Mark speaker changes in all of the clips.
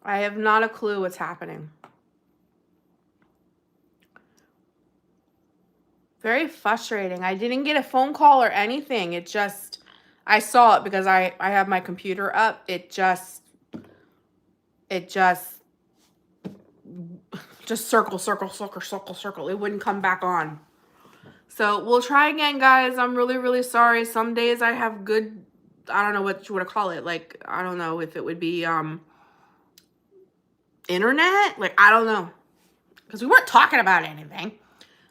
Speaker 1: I have not a clue what's happening. Very frustrating. I didn't get a phone call or anything. It just, I saw it because I have my computer up. It just circle, circle, circle, circle, circle. It wouldn't come back on. So we'll try again, guys. I'm really, really sorry. Some days I have good, I don't know what you want to call it. Like, I don't know if it would be internet. Like, I don't know. Because we weren't talking about anything.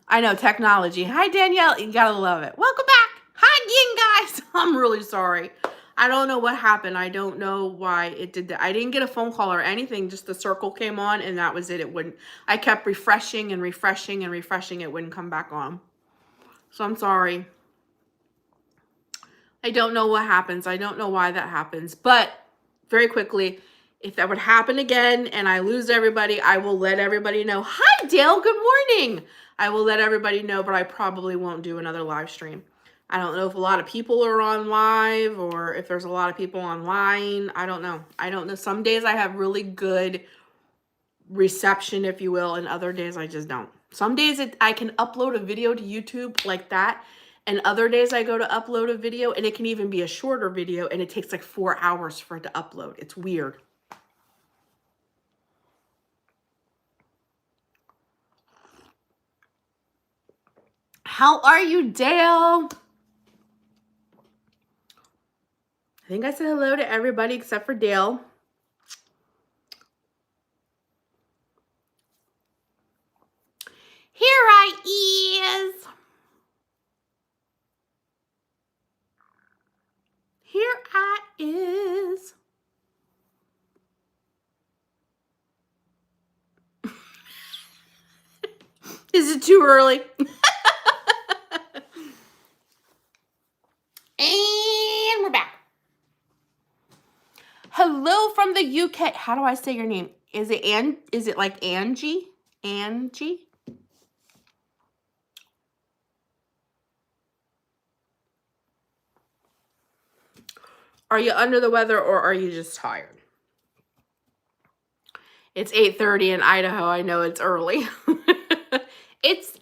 Speaker 1: I know, technology. Hi, Danielle. You gotta love it. Welcome back. Hi again, guys. I'm really sorry. I don't know what happened. I don't know why it did that. I didn't get a phone call or anything. Just the circle came on and that was it. It wouldn't. I kept refreshing and refreshing and refreshing. It wouldn't come back on. So I'm sorry. I don't know what happens. I don't know why that happens. But very quickly, if that would happen again and I lose everybody, I will let everybody know. Hi, Dale. Good morning. I will let everybody know, but I probably won't do another live stream. I don't know if a lot of people are on live or if there's a lot of people online. I don't know. I don't know. Some days I have really good reception, if you will, and other days I just don't. Some days I can upload a video to YouTube like that, and other days I go to upload a video and it can even be a shorter video and it takes like 4 hours for it to upload. It's weird. How are you, Dale? I think I said hello to everybody except for Dale. Here I is. Here I is. Is it too early? And we're back. Hello from the UK. How do I say your name? Is it like Angie? Angie? Are you under the weather or are you just tired? It's 8:30 in Idaho. I know it's early. It's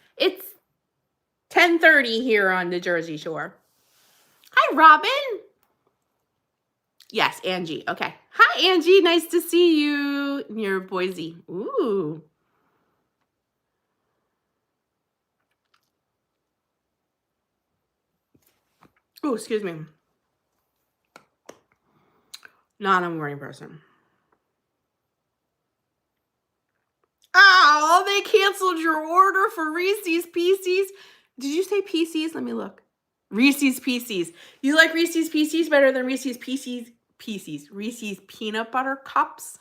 Speaker 1: 10:30 here on the Jersey Shore. Hi, Robin. Yes, Angie. Okay. Hi, Angie. Nice to see you near Boise. Ooh. Oh, excuse me. Not a morning person. Oh, they canceled your order for Reese's Pieces. Did you say Pieces? Let me look. Reese's Pieces. You like Reese's Pieces better than Reese's Pieces? Reese's Peanut Butter Cups.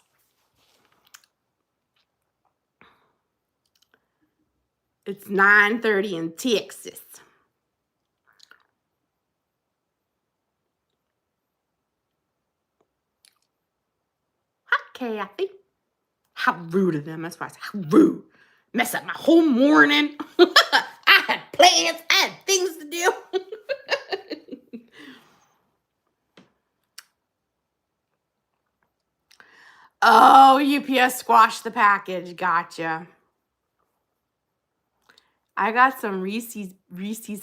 Speaker 1: It's 9:30 in Texas. Hi, Kathy. How rude of them. That's why I said, how rude. Mess up my whole morning. I had plans. I had things to do. Oh, UPS squashed the package. Gotcha. I got some Reese's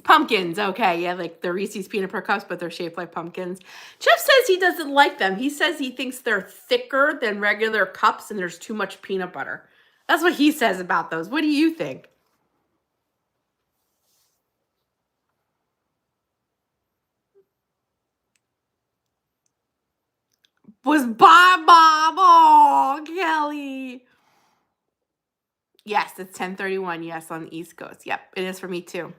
Speaker 1: pumpkins. Okay, yeah, like the Reese's peanut butter cups, but they're shaped like pumpkins. Jeff says he doesn't like them. He says he thinks they're thicker than regular cups and there's too much peanut butter. That's what he says about those. What do you think? Was Bob. Oh, Kelly. Yes, it's 10:31. Yes, on the East Coast. Yep, it is for me too.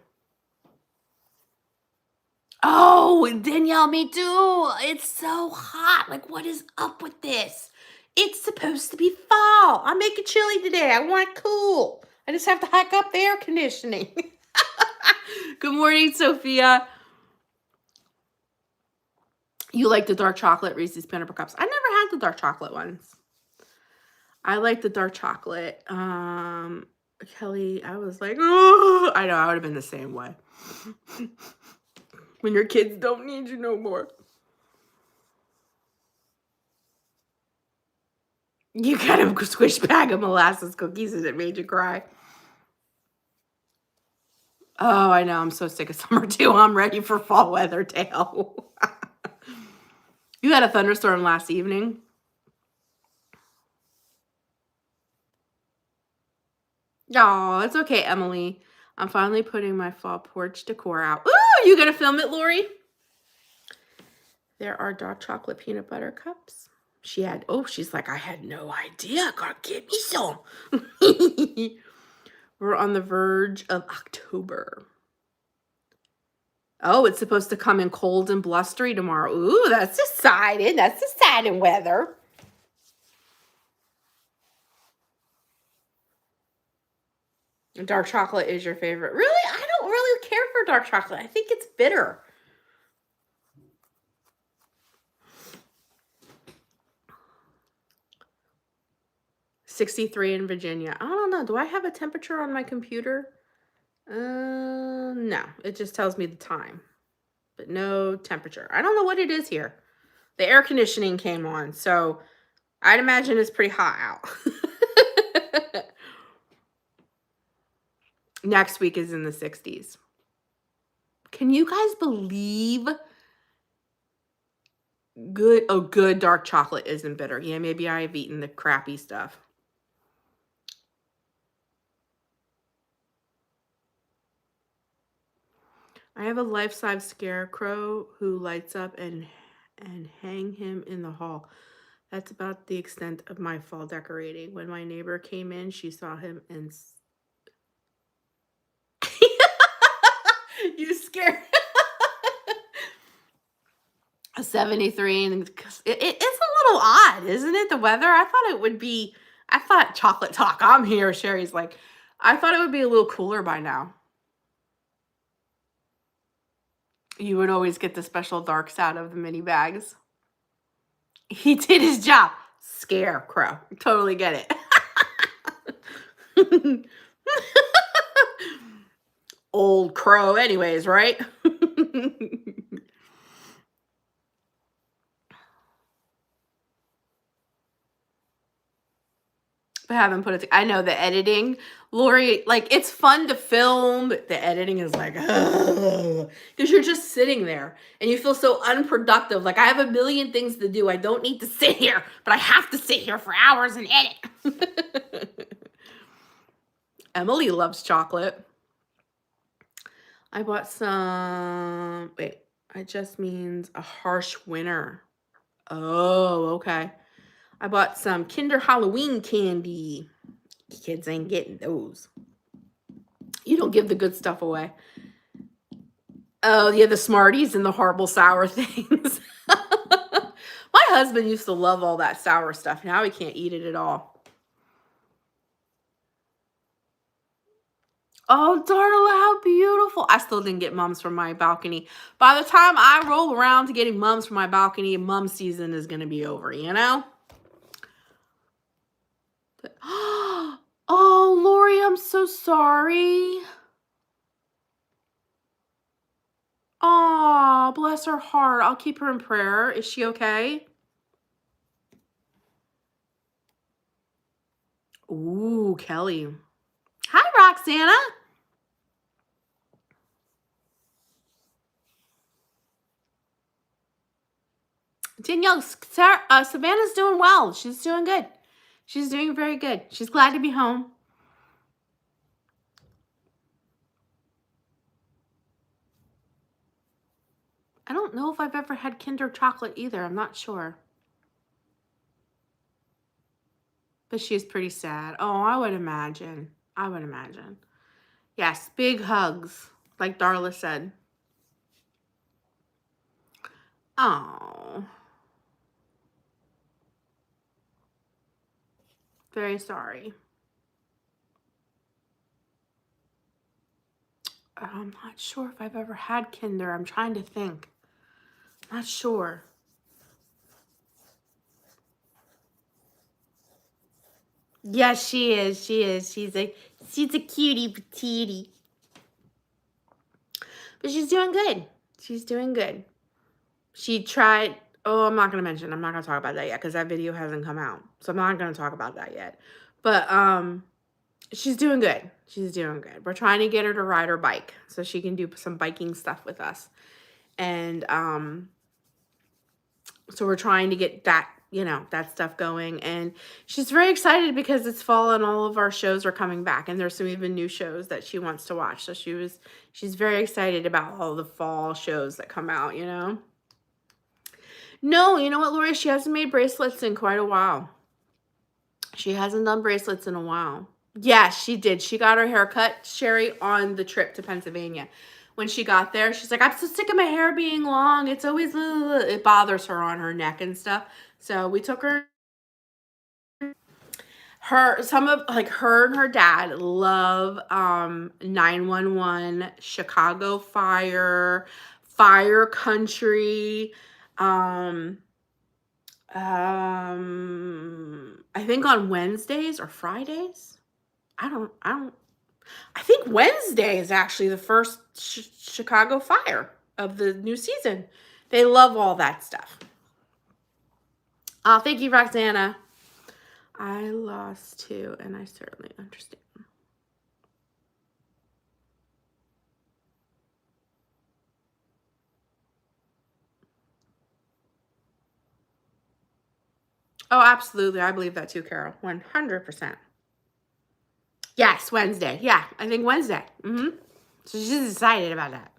Speaker 1: Oh, Danielle, me too. It's so hot. Like, what is up with this? It's supposed to be fall. I'm making chili today. I want it cool. I just have to hack up the air conditioning. Good morning, Sophia. You like the dark chocolate Reese's peanut butter cups? I never had the dark chocolate ones. I like the dark chocolate. Kelly, I was like, oh, I know, I would have been the same way. When your kids don't need you no more. You got a squished bag of molasses cookies and it made you cry. Oh, I know. I'm so sick of summer too. I'm ready for fall weather, Dale. You had a thunderstorm last evening. Oh, it's okay, Emily. I'm finally putting my fall porch decor out. Ooh, you gonna film it, Lori? There are dark chocolate peanut butter cups. She's like, I had no idea. Gotta get me some. We're on the verge of October. Oh, it's supposed to come in cold and blustery tomorrow. Ooh, that's exciting. That's exciting weather. Dark chocolate is your favorite. Really? I don't really care for dark chocolate. I think it's bitter. $63 in Virginia. I don't know. Do I have a temperature on my computer? No. It just tells me the time, but no temperature. I don't know what it is here. The air conditioning came on, so I'd imagine it's pretty hot out. Next week is in the 60s. Can you guys believe good dark chocolate isn't bitter? Yeah, maybe I've eaten the crappy stuff. I have a life-size scarecrow who lights up and hang him in the hall. That's about the extent of my fall decorating. When my neighbor came in, she saw him and you scared a 73, and it's a little odd, isn't it? The weather. I thought chocolate talk. I'm here. Sherry's like, I thought it would be a little cooler by now. You would always get the special darks out of the mini bags. He did his job. Scarecrow. Totally get it. Old crow anyways, right? I haven't put it. I know the editing, Lori. Like, it's fun to film, but the editing is like, because you're just sitting there and you feel so unproductive. Like, I have a million things to do. I don't need to sit here, but I have to sit here for hours and edit. Emily loves chocolate. I bought some. Wait, it just means a harsh winter. Oh, okay. I bought some Kinder Halloween candy. Kids ain't getting those. You don't give the good stuff away. Oh, yeah, the Smarties and the horrible sour things. My husband used to love all that sour stuff. Now he can't eat it at all. Oh, Darla, how beautiful. I still didn't get mums from my balcony. By the time I roll around to getting mums from my balcony, mum season is going to be over, you know? Oh, Lori, I'm so sorry. Oh, bless her heart. I'll keep her in prayer. Is she okay? Ooh, Kelly. Hi, Roxana. Danielle, Savannah's doing well. She's doing good. She's doing very good. She's glad to be home. I don't know if I've ever had Kinder chocolate either. I'm not sure. But she's pretty sad. Oh, I would imagine. I would imagine. Yes, big hugs, like Darla said. Oh. Very sorry. I'm not sure if I've ever had Kinder. I'm trying to think. Not sure. Yes, she is. She is. She's a cutie patootie. But she's doing good. She's doing good. She tried. Oh, I'm not gonna mention. I'm not gonna talk about that yet because that video hasn't come out. So I'm not gonna talk about that yet. But she's doing good. She's doing good. We're trying to get her to ride her bike so she can do some biking stuff with us. And so we're trying to get that, you know, that stuff going. And she's very excited because it's fall and all of our shows are coming back. And there's some even new shows that she wants to watch. So she's very excited about all the fall shows that come out, you know. No, you know what, Lori? She hasn't made bracelets in quite a while. She hasn't done bracelets in a while. Yes, she did. She got her hair cut, Sherry, on the trip to Pennsylvania. When she got there, she's like, I'm so sick of my hair being long. It's always, it bothers her on her neck and stuff. So we took her, some of, like, her and her dad love 911, Chicago Fire, Fire Country, I think on Wednesdays or Fridays. I think Wednesday is actually the first Chicago Fire of the new season. They love all that stuff. Thank you, Roxana. I lost too, and I certainly understand. Oh, absolutely. I believe that too, Carol. 100%. Yes, Wednesday. Yeah, I think Wednesday. So she's excited about that.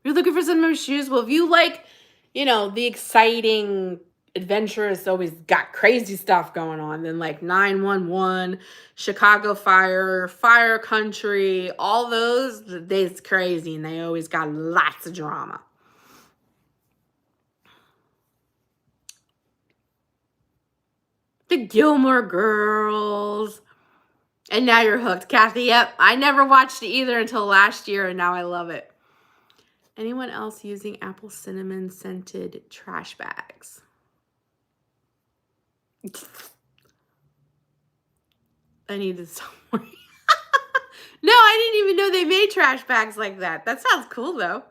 Speaker 1: You're looking for some new shoes? Well, if you like, you know, the exciting adventurous, always got crazy stuff going on, then like 911, Chicago Fire, Fire Country, all those, it's crazy and they always got lots of drama. The Gilmore Girls. And now you're hooked, Kathy. Yep, I never watched it either until last year, and now I love it. Anyone else using apple cinnamon scented trash bags? I need to stop. No, I didn't even know they made trash bags like that. That sounds cool, though.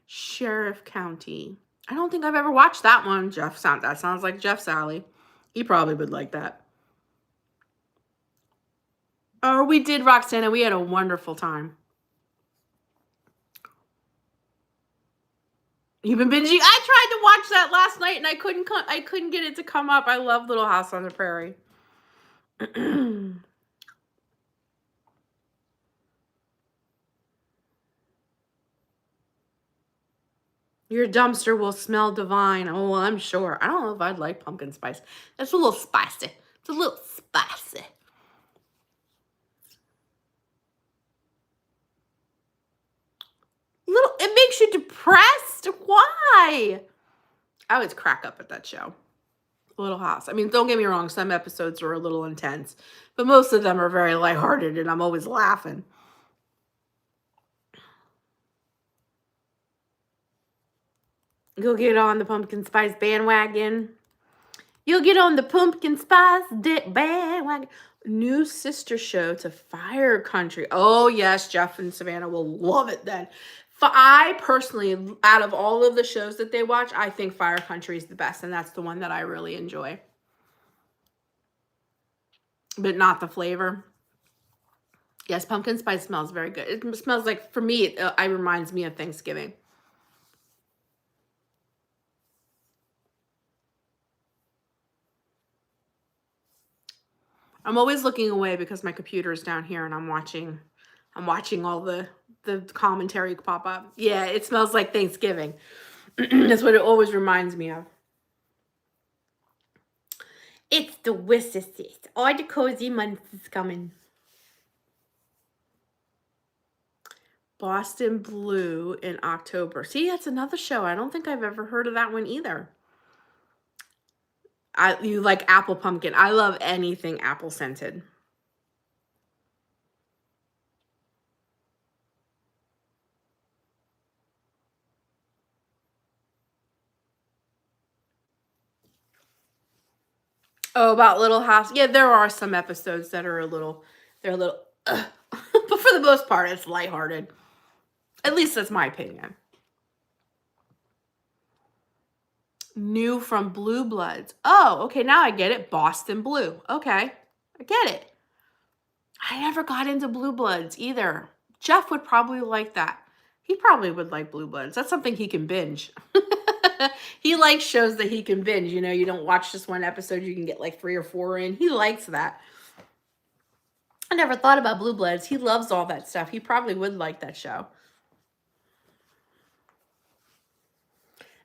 Speaker 1: Sheriff County. I don't think I've ever watched that one. That sounds like Jeff's alley. He probably would like that. Oh, we did, Roxana. We had a wonderful time. You've been binging? I tried to watch that last night and I couldn't get it to come up. I love Little House on the Prairie. Your dumpster will smell divine. Oh, well, I'm sure. I don't know if I'd like pumpkin spice. That's a little spicy. It's a little spicy. It makes you depressed? Why? I always crack up at that show. Little House. I mean, don't get me wrong. Some episodes are a little intense, but most of them are very lighthearted and I'm always laughing. You'll get on the pumpkin spice bandwagon. You'll get on the pumpkin spice bandwagon. New sister show to Fire Country. Oh, yes, Jeff and Savannah will love it then. I personally, out of all of the shows that they watch, I think Fire Country is the best, and that's the one that I really enjoy. But not the flavor. Yes, pumpkin spice smells very good. It smells like, for me, it reminds me of Thanksgiving. I'm always looking away because my computer is down here and I'm watching all the commentary pop up. Yeah, it smells like Thanksgiving. That's what it always reminds me of. It's the Wisses. All the cozy months is coming. Boston Blue in October. See, that's another show. I don't think I've ever heard of that one either. You like apple pumpkin. I love anything apple scented. Oh, about Little House. Yeah, there are some episodes that are they're a little, but for the most part, it's lighthearted. At least that's my opinion. New from Blue Bloods. Oh, okay, now I get it. Boston Blue. Okay, I get it. I never got into Blue Bloods either. Jeff would probably like that. He probably would like Blue Bloods. That's something he can binge. He likes shows that he can binge. You know, you don't watch just one episode, you can get like 3 or 4 in. He likes that. I never thought about Blue Bloods. He loves all that stuff. He probably would like that show.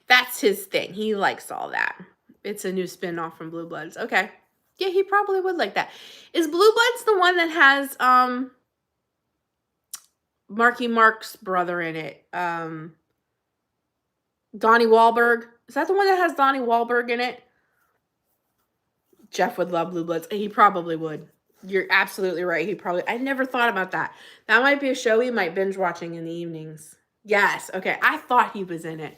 Speaker 1: That's his thing. He likes all that. It's a new spin-off from Blue Bloods. Okay. Yeah, he probably would like that. Is Blue Bloods the one that has Marky Mark's brother in it? Donnie Wahlberg. Is that the one that has Donnie Wahlberg in it? Jeff would love Blue Bloods. He probably would. You're absolutely right. He probably... I never thought about that. That might be a show he might binge watching in the evenings. Yes. Okay. I thought he was in it.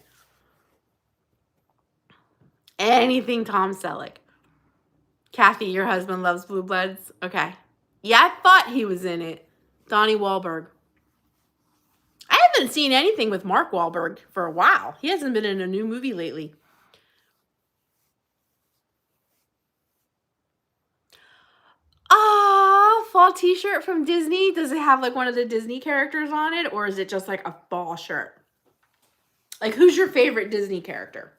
Speaker 1: Anything Tom Selleck. Kathy, your husband loves Blue Bloods? Okay. Yeah, I thought he was in it. Donnie Wahlberg. I haven't seen anything with Mark Wahlberg for a while. He hasn't been in a new movie lately. Ah, fall t-shirt from Disney. Does it have like one of the Disney characters on it? Or is it just like a fall shirt? Like, who's your favorite Disney character?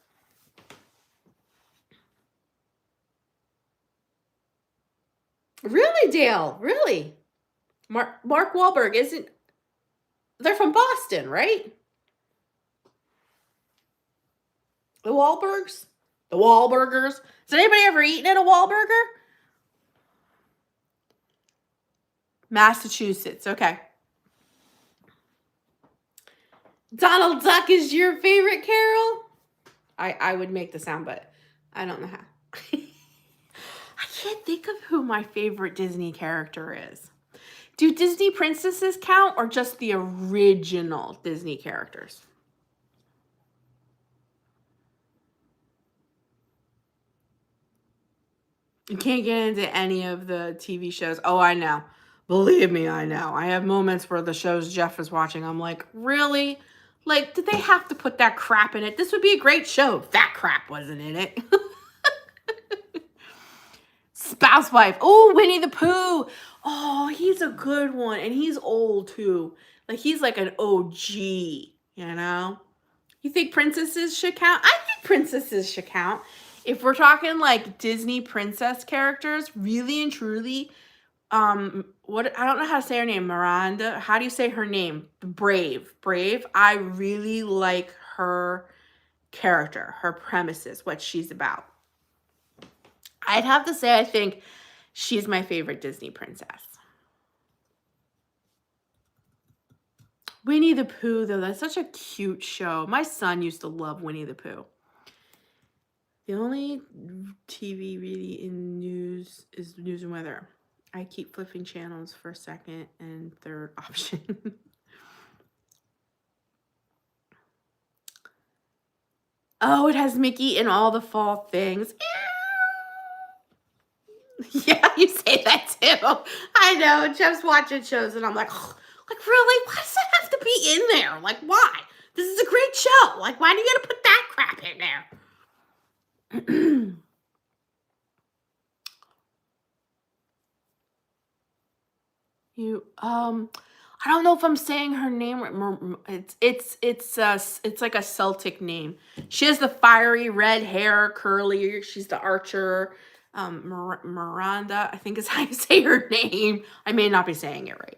Speaker 1: Really, Dale? Really? Mark Wahlberg isn't... They're from Boston, right? The Wahlbergs? The Wahlburgers? Has anybody ever eaten at a Wahlburger? Massachusetts. Okay. Donald Duck is your favorite, Carol? I would make the sound, but I don't know how. I can't think of who my favorite Disney character is. Do Disney princesses count or just the original Disney characters? You can't get into any of the TV shows. Oh, I know. Believe me, I know. I have moments where the shows Jeff is watching, I'm like, really? Like, did they have to put that crap in it? This would be a great show if that crap wasn't in it. Spouse Wife. Oh, Winnie the Pooh. Oh, he's a good one. And he's old, too. Like, he's like an OG, you know? You think princesses should count? I think princesses should count. If we're talking, like, Disney princess characters, really and truly, what, I don't know how to say her name. Miranda. How do you say her name? Brave. I really like her character, her premises, what she's about. I'd have to say I think she's my favorite Disney princess. Winnie the Pooh, though, that's such a cute show. My son used to love Winnie the Pooh. The only TV really in news is news and weather. I keep flipping channels for second and third option. Oh, it has Mickey in all the fall things. Yeah, you say that too. I know. Jeff's watching shows and I'm like, oh, like, really? Why does that have to be in there? Like, why? This is a great show. Like, why do you gotta put that crap in there? I don't know if I'm saying her name right. It's like a Celtic name. She has the fiery red hair, curly. She's the archer. Miranda, I think is how you say her name. I may not be saying it right.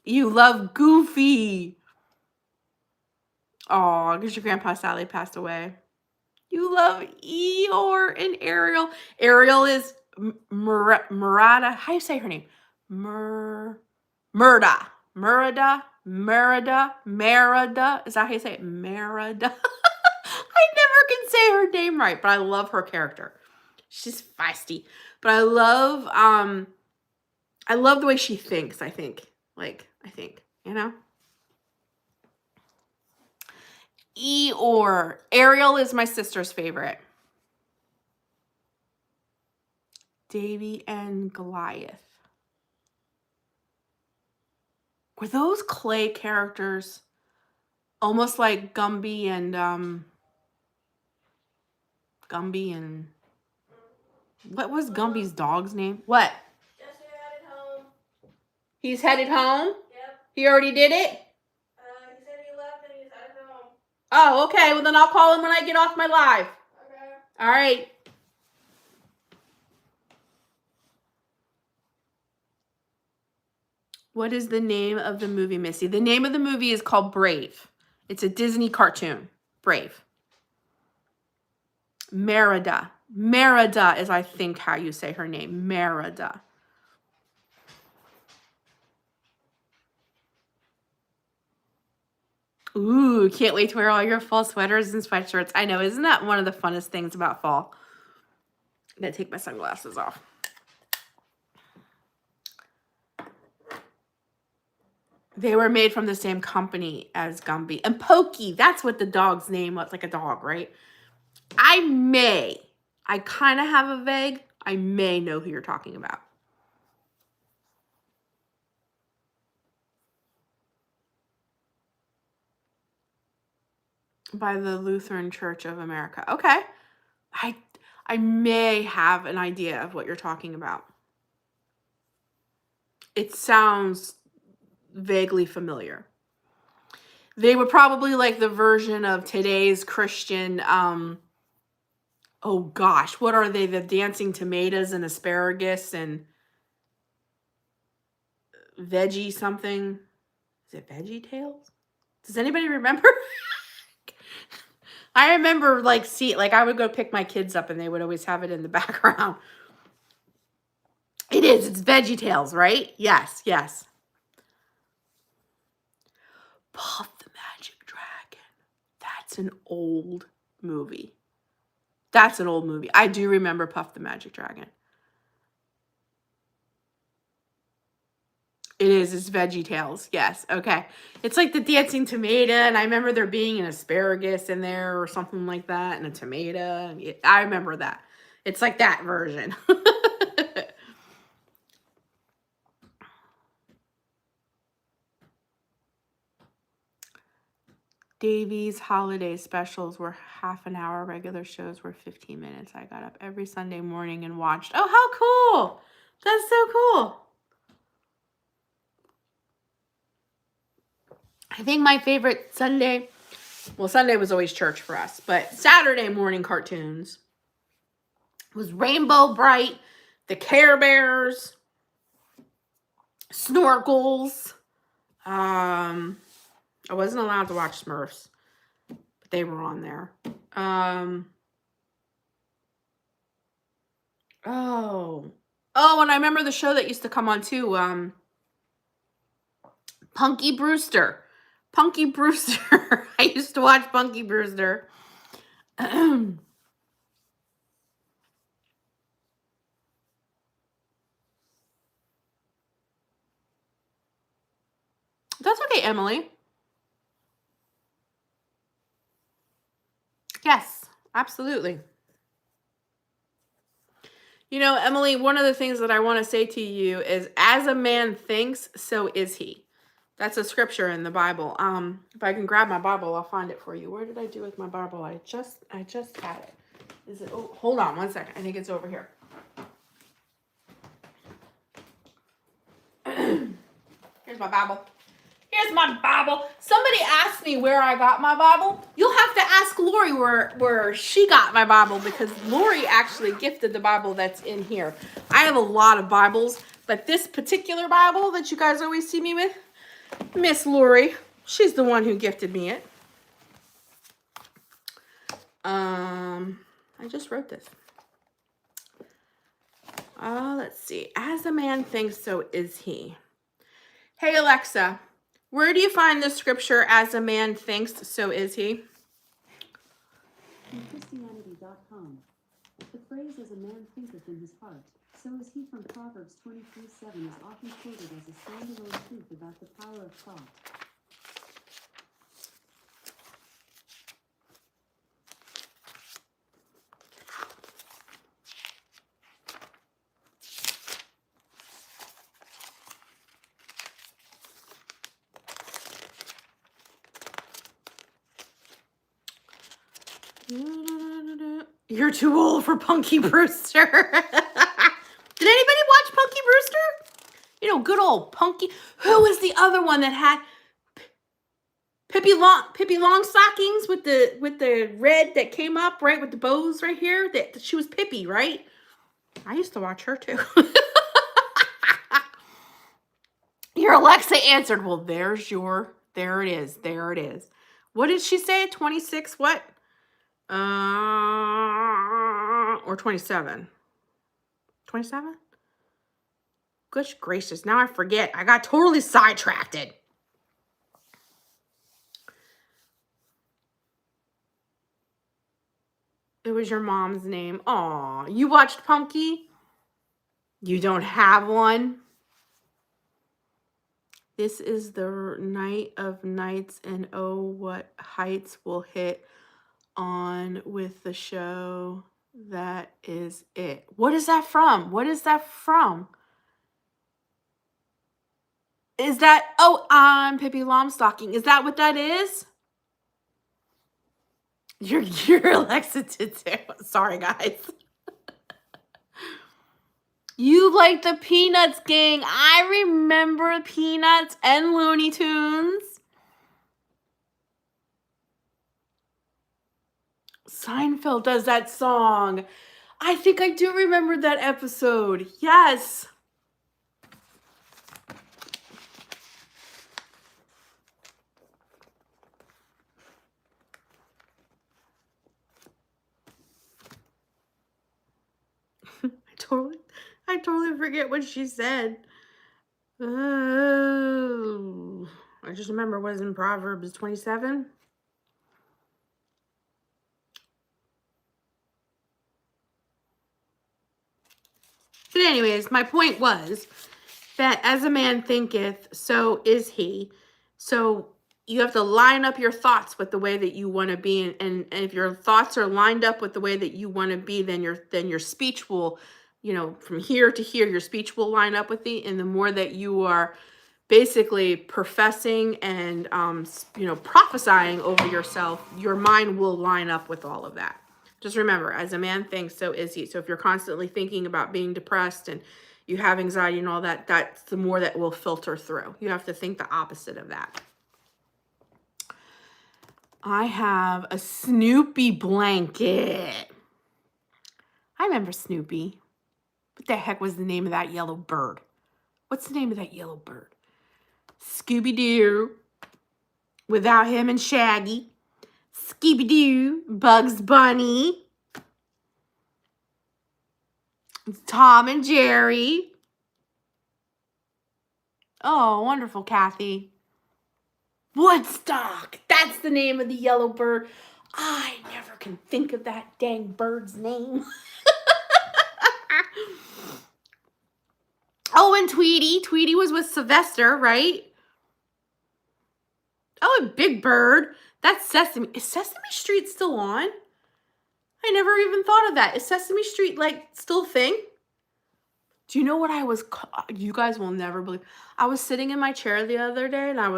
Speaker 1: You love Goofy. Oh, because your grandpa Sally passed away. You love Eeyore and Ariel. Ariel is Merida. How do you say her name? Merida. Is that how you say it? Merida. I never can say her name right, but I love her character. She's feisty. But I love the way she thinks, I think. You know? Eeyore. Ariel is my sister's favorite. Davy and Goliath. Were those clay characters almost like Gumby and what was Gumby's dog's name? What?
Speaker 2: Just headed home.
Speaker 1: He's headed home?
Speaker 2: Yep.
Speaker 1: He already did it?
Speaker 2: He said he left and he's headed home.
Speaker 1: Oh, okay. Well, then I'll call him when I get off my live.
Speaker 2: Okay.
Speaker 1: All right. What is the name of the movie, Missy? The name of the movie is called Brave. It's a Disney cartoon. Brave. Merida. Merida is, I think, how you say her name. Merida. Ooh, can't wait to wear all your fall sweaters and sweatshirts. I know, isn't that one of the funnest things about fall? I'm gonna take my sunglasses off. They were made from the same company as Gumby. And Pokey, that's what the dog's name was, like a dog, right? I kind of have a vague, I may know who you're talking about. By the Lutheran Church of America. Okay. I may have an idea of what you're talking about. It sounds vaguely familiar. They were probably like the version of today's Christian, oh gosh, what are they? The dancing tomatoes and asparagus and veggie something. Is it Veggie Tales? Does anybody remember? I remember like I would go pick my kids up and they would always have it in the background. It is. It's Veggie Tales, right? Yes, yes. Puff the Magic Dragon. That's an old movie. That's an old movie. I do remember Puff the Magic Dragon. It is. It's Veggie Tales. Yes. Okay. It's like the dancing tomato, and I remember there being an asparagus in there or something like that, and a tomato. And I remember that. It's like that version. Davy's holiday specials were half an hour. Regular shows were 15 minutes. I got up every Sunday morning and watched. Oh, how cool. That's so cool. I think my favorite Sunday, well, Sunday was always church for us, but Saturday morning cartoons was Rainbow Bright, the Care Bears, Snorkels. I wasn't allowed to watch Smurfs, but they were on there. Oh, and I remember the show that used to come on too. Punky Brewster. Punky Brewster. I used to watch Punky Brewster. That's okay, Emily. Yes, absolutely. You know, Emily, one of the things that I want to say to you is, as a man thinks, so is he. That's a scripture in the Bible. If I can grab my Bible, I'll find it for you. Where did I do with my Bible? I just had it. Is it? Oh, hold on one second. I think it's over here. Here's my Bible. Here's my Bible. Somebody asked me where I got my Bible. You'll have to ask Lori where she got my Bible, because Lori actually gifted the Bible that's in here. I have a lot of Bibles, but this particular Bible that you guys always see me with, Miss Lori, she's the one who gifted me it. I just wrote this. Let's see. As a man thinks, so is he. Hey, Alexa, where do you find the scripture, as a man thinks, so is he?
Speaker 3: In Christianity.com. The phrase, as a man thinketh in his heart, so is he, from Proverbs 23:7, is often quoted as a standalone truth about the power of thought.
Speaker 1: You're too old for Punky Brewster. Did anybody watch Punky Brewster? You know, good old Punky. Who was the other one that had Pippi Longstockings with the red that came up right with the bows right here? That she was Pippi, right? I used to watch her too. Your Alexa answered. Well, there it is. There it is. What did she say? 26 what? Or 27. 27? Good gracious. Now I forget. I got totally sidetracked. It was your mom's name. Aw, you watched Punky? You don't have one? This is the night of nights, and oh, what heights will hit on with the show. That is it. What is that from? What is that from? Is that, oh, I'm Pippi Longstocking. Is that what that is? Your Alexa did too. Sorry, guys. You like the Peanuts gang. I remember Peanuts and Looney Tunes. Seinfeld does that song. I think I do remember that episode. Yes. I totally forget what she said. Oh, I just remember what is in Proverbs 27. But anyways, my point was that as a man thinketh, so is he. So you have to line up your thoughts with the way that you want to be. And if your thoughts are lined up with the way that you want to be, then your speech will, you know, from here to here, your speech will line up with it. And the more that you are basically professing and, you know, prophesying over yourself, your mind will line up with all of that. Just remember, as a man thinks, so is he. So if you're constantly thinking about being depressed and you have anxiety and all that, that's the more that will filter through. You have to think the opposite of that. I have a Snoopy blanket. I remember Snoopy. What the heck was the name of that yellow bird? What's the name of that yellow bird? Scooby-Doo. Without him and Shaggy. Scooby-Doo. Bugs Bunny. Tom and Jerry. Oh, wonderful, Kathy. Woodstock. That's the name of the yellow bird. I never can think of that dang bird's name. Oh, and Tweety. Tweety was with Sylvester, right? Oh, and Big Bird. That's Sesame. Is Sesame Street still on? I never even thought of that. Is Sesame Street, like, still a thing? Do you know what I was, you guys will never believe. I was sitting in my chair the other day and I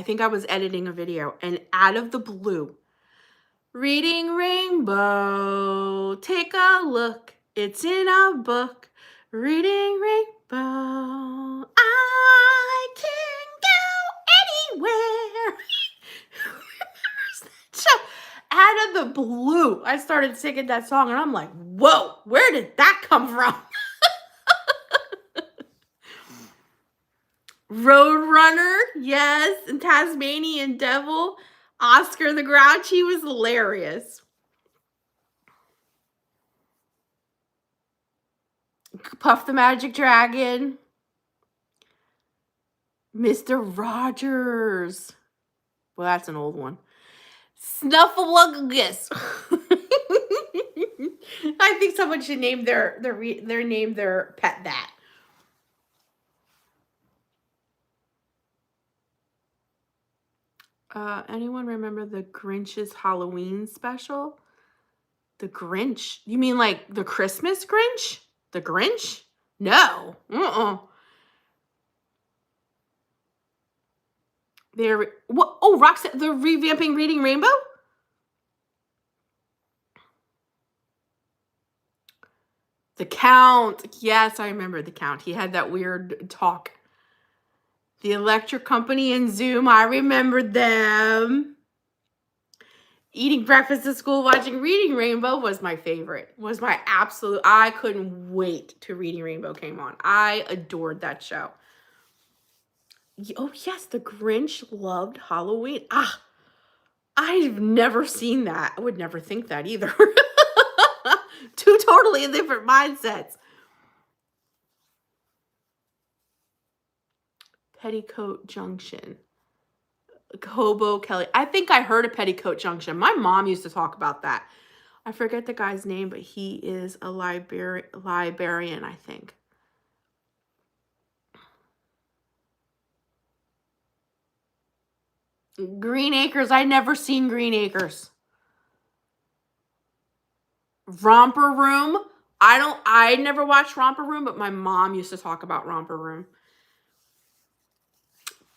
Speaker 1: think I was editing a video, and out of the blue, reading Rainbow, take a look, it's in a book, reading Rainbow, I can go anywhere. Out of the blue, I started singing that song and I'm like, whoa, where did that come from? Roadrunner, yes, and Tasmanian Devil. Oscar the Grouchy was hilarious. Puff the Magic Dragon. Mr. Rogers. Well, that's an old one. Snuffleupagus. I think someone should name their pet that. Anyone remember the Grinch's Halloween special? The Grinch? You mean like the Christmas Grinch? The Grinch? No. They're what? Oh, Roxanne, they're revamping Reading Rainbow? The Count. Yes, I remember the Count. He had that weird talk. The Electric Company and Zoom. I remember them. Eating breakfast at school, watching Reading Rainbow was my favorite. Was my absolute. I couldn't wait till Reading Rainbow came on. I adored that show. Oh, yes, the Grinch loved Halloween. Ah, I've never seen that. I would never think that either. Two totally different mindsets. Petticoat Junction. Hobo Kelly. I think I heard of Petticoat Junction. My mom used to talk about that. I forget the guy's name, but he is a librarian, I think. Green Acres. I never seen Green Acres. Romper Room. I never watched Romper Room, but my mom used to talk about Romper Room.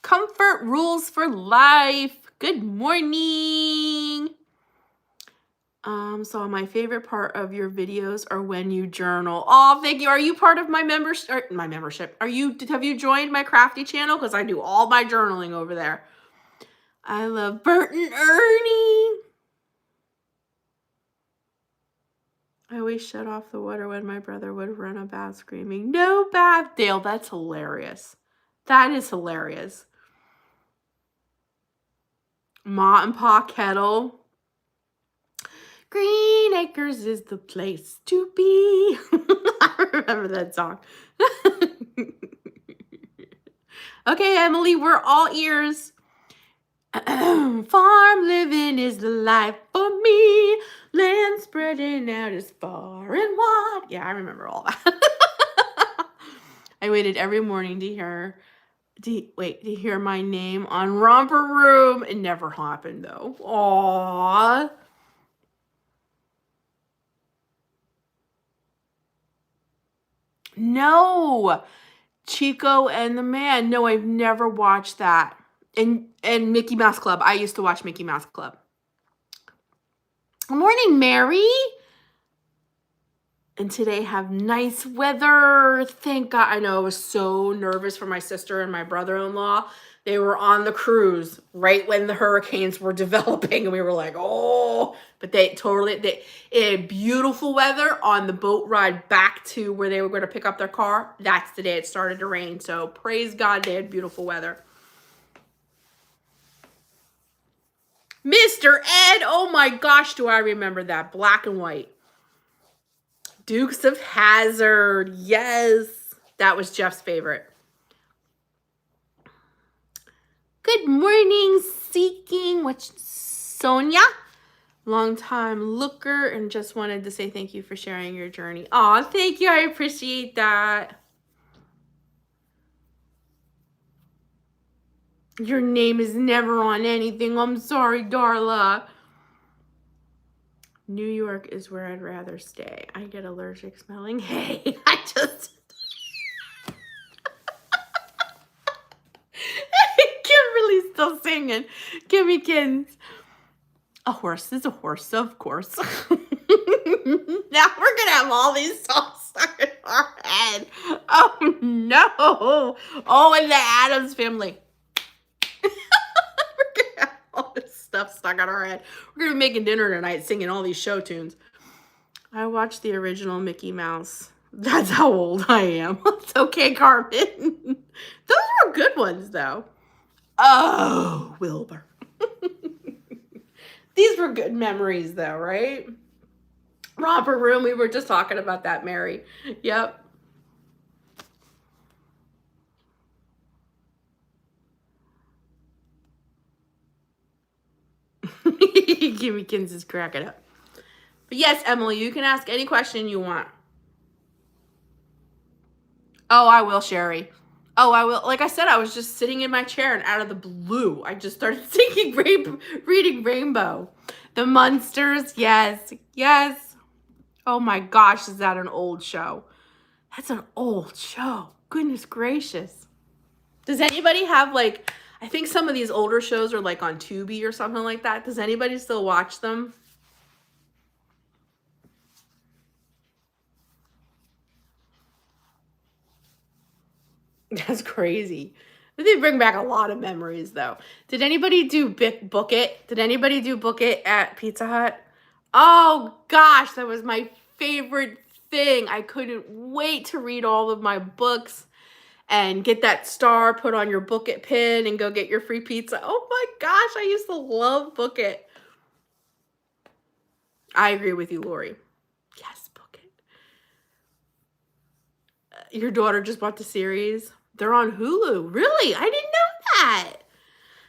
Speaker 1: Comfort Rules for Life. Good morning. So my favorite part of your videos are when you journal. Oh, thank you. Are you part of my membership? Have you joined my crafty channel? Because I do all my journaling over there. I love Bert and Ernie. I always shut off the water when my brother would run a bath screaming, "No bath!" Dale, that's hilarious. That is hilarious. Ma and Pa Kettle. Green Acres is the place to be. I remember that song. Okay, Emily, we're all ears. Farm living is the life for me. Land spreading out as far and wide. Yeah, I remember all that. I waited every morning to hear my name on Romper Room. It never happened though. Aww. No. Chico and the Man. No, I've never watched that. And Mickey Mouse Club. I used to watch Mickey Mouse Club. Good morning, Mary. And today have nice weather. Thank God. I know I was so nervous for my sister and my brother-in-law. They were on the cruise right when the hurricanes were developing. And we were like, oh. But it had beautiful weather on the boat ride back to where they were going to pick up their car. That's the day it started to rain. So praise God they had beautiful weather. Mr. Ed. Oh my gosh, do I remember that. Black and white. Dukes of Hazzard. Yes. That was Jeff's favorite. Good morning, Seeking. What's Sonia? Long time looker, and just wanted to say thank you for sharing your journey. Aw, thank you. I appreciate that. Your name is never on anything. I'm sorry, Darla. New York is where I'd rather stay. I get allergic smelling hay. Kimberly's still singing. Gimme Kins. A horse is a horse, of course. Now we're gonna have all these songs stuck in our head. Oh no. Oh, and the Addams Family. We're gonna have all this stuff stuck in our head. We're gonna be making dinner tonight singing all these show tunes. I watched the original Mickey Mouse. That's how old I am. It's okay, Carmen. Those were good ones, though. Oh, Wilbur. These were good memories, though, right? Romper Room, we were just talking about that, Mary. Yep. Gimme Kins is cracking up. But yes, Emily, you can ask any question you want. Oh, I will, Sherry. Oh, I will. Like I said, I was just sitting in my chair and out of the blue, I just started singing Reading Rainbow. The Munsters, yes, yes. Oh my gosh, is that an old show? That's an old show. Goodness gracious. Does anybody have like, I think some of these older shows are like on Tubi or something like that. Does anybody still watch them? That's crazy. They bring back a lot of memories, though. Did anybody do Book It? Did anybody do Book It at Pizza Hut? Oh, gosh, that was my favorite thing. I couldn't wait to read all of my books and get that star put on your Book It pin and go get your free pizza. Oh, my gosh, I used to love Book It. I agree with you, Lori. Yes, Book It. Your daughter just bought the series. They're on Hulu. Really? I didn't know that.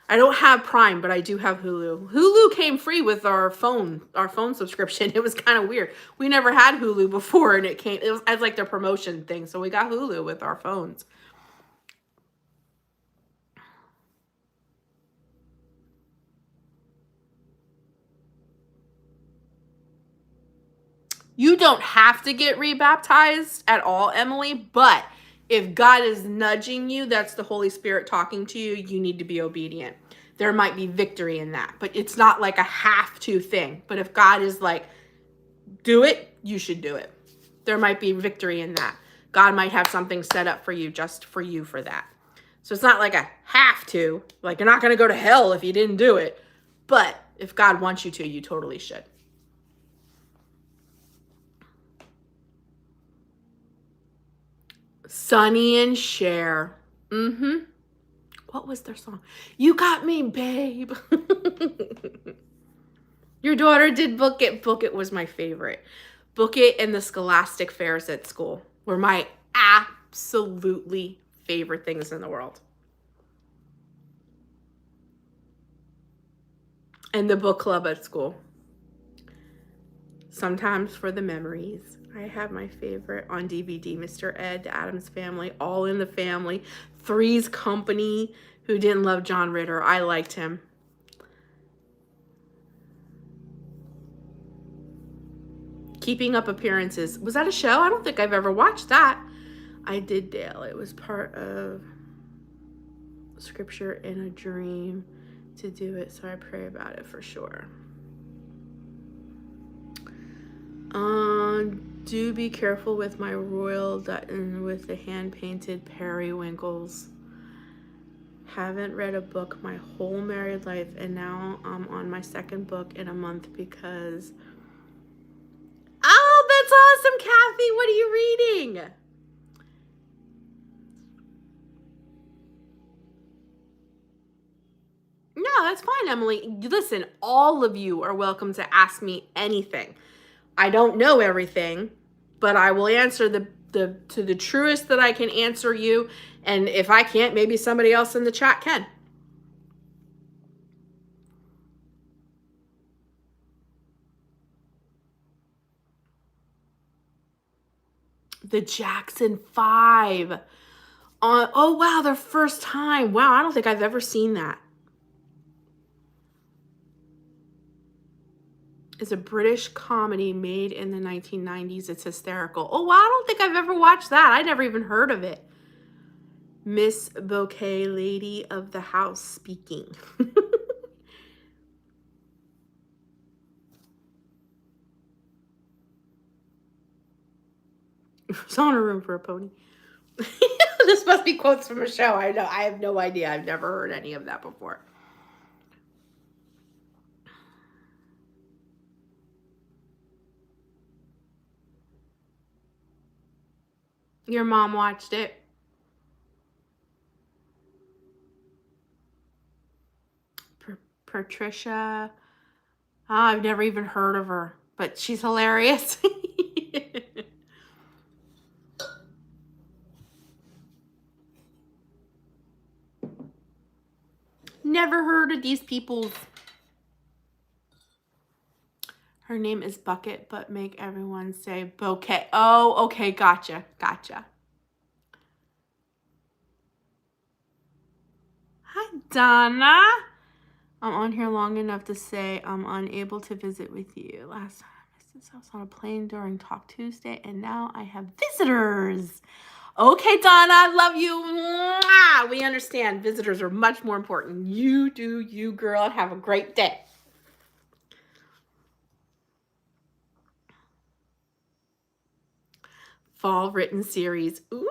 Speaker 1: I don't have Prime, but I do have Hulu. Hulu came free with our phone subscription. It was kind of weird. We never had Hulu before, and it was as like their promotion thing. So we got Hulu with our phones. You don't have to get rebaptized at all, Emily, but if God is nudging you, that's the Holy Spirit talking to you, you need to be obedient. There might be victory in that, but it's not like a have to thing. But if God is like, do it, you should do it. There might be victory in that. God might have something set up for you, just for you for that. So it's not like a have to, like you're not going to go to hell if you didn't do it. But if God wants you to, you totally should. Sonny and Cher. What was their song? You Got Me, Babe. Your daughter did Book It. Book It was my favorite. Book It and the Scholastic Fairs at school were my absolutely favorite things in the world. And the book club at school. Sometimes for the memories. I have my favorite on DVD, Mr. Ed, The Addams Family, All in the Family, Three's Company. Who didn't love John Ritter? I liked him. Keeping Up Appearances. Was that a show? I don't think I've ever watched that. I did, Dale. It was part of Scripture in a Dream to do it, so I pray about it for sure. Do be careful with my royal Dutton with the hand-painted periwinkles. Haven't read a book my whole married life, and now I'm on my second book in a month because... Oh, that's awesome, Kathy! What are you reading? No, that's fine, Emily. Listen, all of you are welcome to ask me anything. I don't know everything, but I will answer to the truest that I can answer you. And if I can't, maybe somebody else in the chat can. The Jackson 5. Oh, wow, their first time. Wow, I don't think I've ever seen that. It's a British comedy made in the 1990s. It's hysterical. Oh, wow, I don't think I've ever watched that. I never even heard of it. Miss Bouquet, Lady of the House speaking. Sauna Room for a Pony. This must be quotes from a show. I know. I have no idea. I've never heard any of that before. Your mom watched it. Patricia. Oh, I've never even heard of her, but she's hilarious. Never heard of these people. Her name is Bucket, but make everyone say bouquet. Oh, okay, gotcha. Hi, Donna. I'm on here long enough to say I'm unable to visit with you. Last time I missed this house on a plane during Talk Tuesday, and now I have visitors. Okay, Donna, I love you. Mwah! We understand visitors are much more important. You do you, girl, and have a great day. Fall written series. Ooh.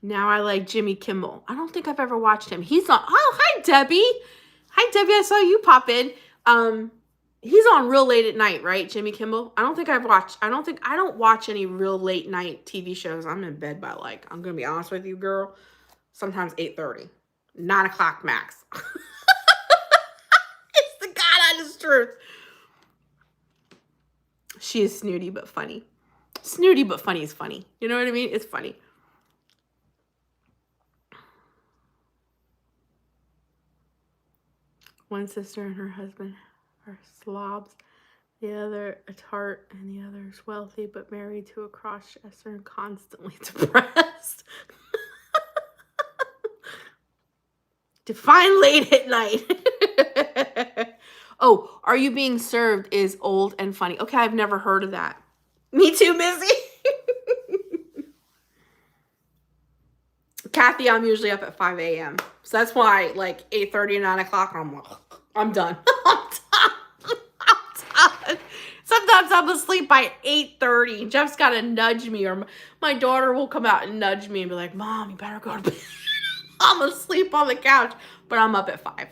Speaker 1: Now I like Jimmy Kimmel. I don't think I've ever watched him. He's on. Oh, hi Debbie. Hi Debbie. I saw you pop in. He's on real late at night, right? Jimmy Kimmel. I don't watch any real late night TV shows. I'm in bed by like, I'm gonna be honest with you, girl. Sometimes 8:30, 9 o'clock max. It's the God honest truth. She is snooty but funny. Snooty but funny is funny. You know what I mean? It's funny. One sister and her husband are slobs. The other a tart, and the other is wealthy but married to a cross-dresser and constantly depressed. Define late at night. Oh, Are You Being Served is old and funny. Okay, I've never heard of that. Me too, Missy. Kathy, I'm usually up at 5 a.m. So that's why, like, 8:30, 9 o'clock, I'm done. I'm done. Sometimes I'm asleep by 8:30. Jeff's got to nudge me, or my daughter will come out and nudge me and be like, Mom, you better go to bed. I'm asleep on the couch, but I'm up at 5.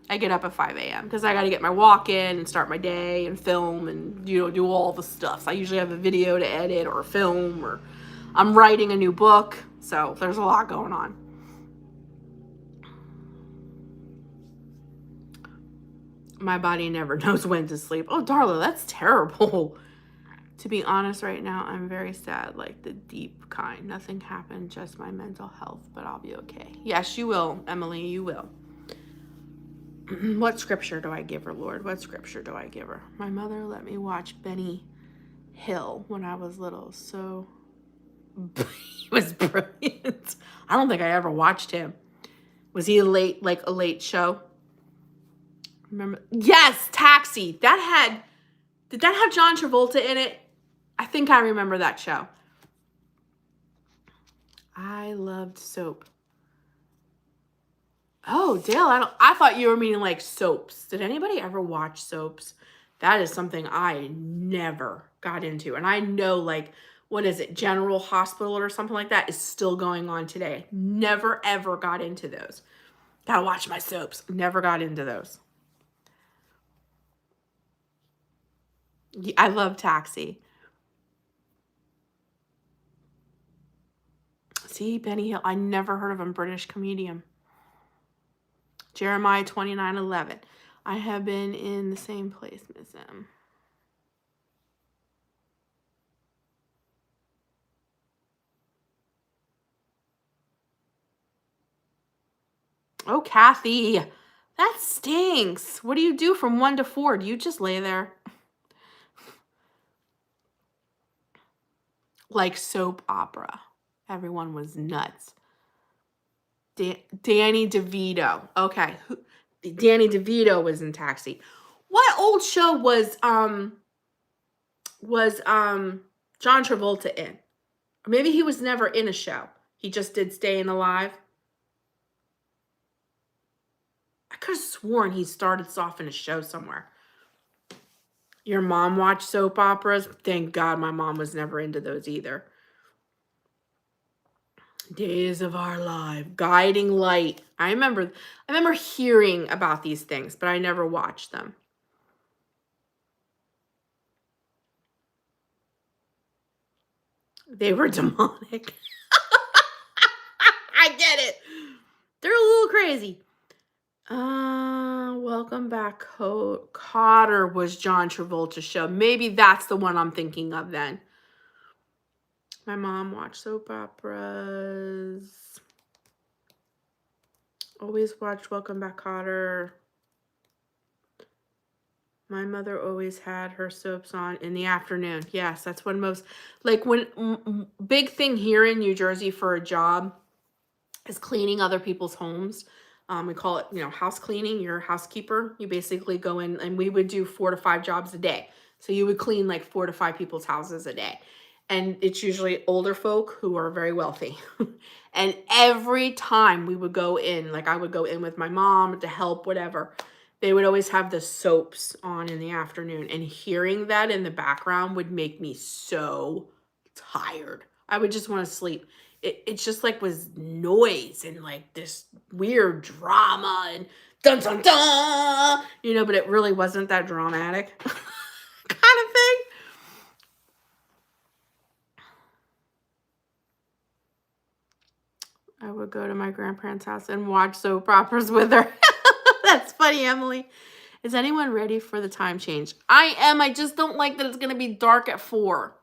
Speaker 1: I get up at 5 a.m. because I got to get my walk in and start my day and film and, do all the stuff. So I usually have a video to edit or film, or I'm writing a new book. So there's a lot going on. My body never knows when to sleep. Oh, Darla, that's terrible. To be honest, right now, I'm very sad, like the deep kind. Nothing happened, just my mental health, but I'll be okay. Yes, you will, Emily, you will. What scripture do I give her, Lord? What scripture do I give her? My mother let me watch Benny Hill when I was little, so he was brilliant. I don't think I ever watched him. Was he a late show? Remember? Yes, Taxi. Did that have John Travolta in it? I think I remember that show. I loved soap. Oh, Dale, I thought you were meaning like soaps. Did anybody ever watch soaps? That is something I never got into. And I know, like, what is it, General Hospital or something like that is still going on today. Never, ever got into those. Gotta watch my soaps. Never got into those. I love Taxi. See, Benny Hill. I never heard of him. British comedian. Jeremiah 29:11. I have been in the same place, Miss M. Oh, Kathy, that stinks. What do you do from 1 to 4? Do you just lay there? Like soap opera. Everyone was nuts. Danny DeVito. Okay. Danny DeVito was in Taxi. What old show was John Travolta in? Or maybe he was never in a show. He just did Staying Alive. I could have sworn he started off in a show somewhere. Your mom watched soap operas? Thank God my mom was never into those either. Days of Our Life, Guiding Light. I remember hearing about these things, but I never watched them. They were demonic. I get it. They're a little crazy. Welcome Back, Cotter was John Travolta's show. Maybe that's the one I'm thinking of then. My mom watched soap operas. Always watched Welcome Back, Cotter. My mother always had her soaps on in the afternoon. Yes, that's when most, like when, big thing here in New Jersey for a job is cleaning other people's homes. We call it, house cleaning. You're a housekeeper. You basically go in, and we would do 4 to 5 jobs a day. So you would clean like 4 to 5 people's houses a day. And it's usually older folk who are very wealthy. And every time we would go in, like I would go in with my mom to help, whatever, they would always have the soaps on in the afternoon. And hearing that in the background would make me so tired. I would just want to sleep. It just like was noise and like this weird drama and dun dun dun, you know, but it really wasn't that dramatic kind of thing. I would go to my grandparents' house and watch soap operas with her. That's funny, Emily. Is anyone ready for the time change? I am. I just don't like that it's going to be dark at 4.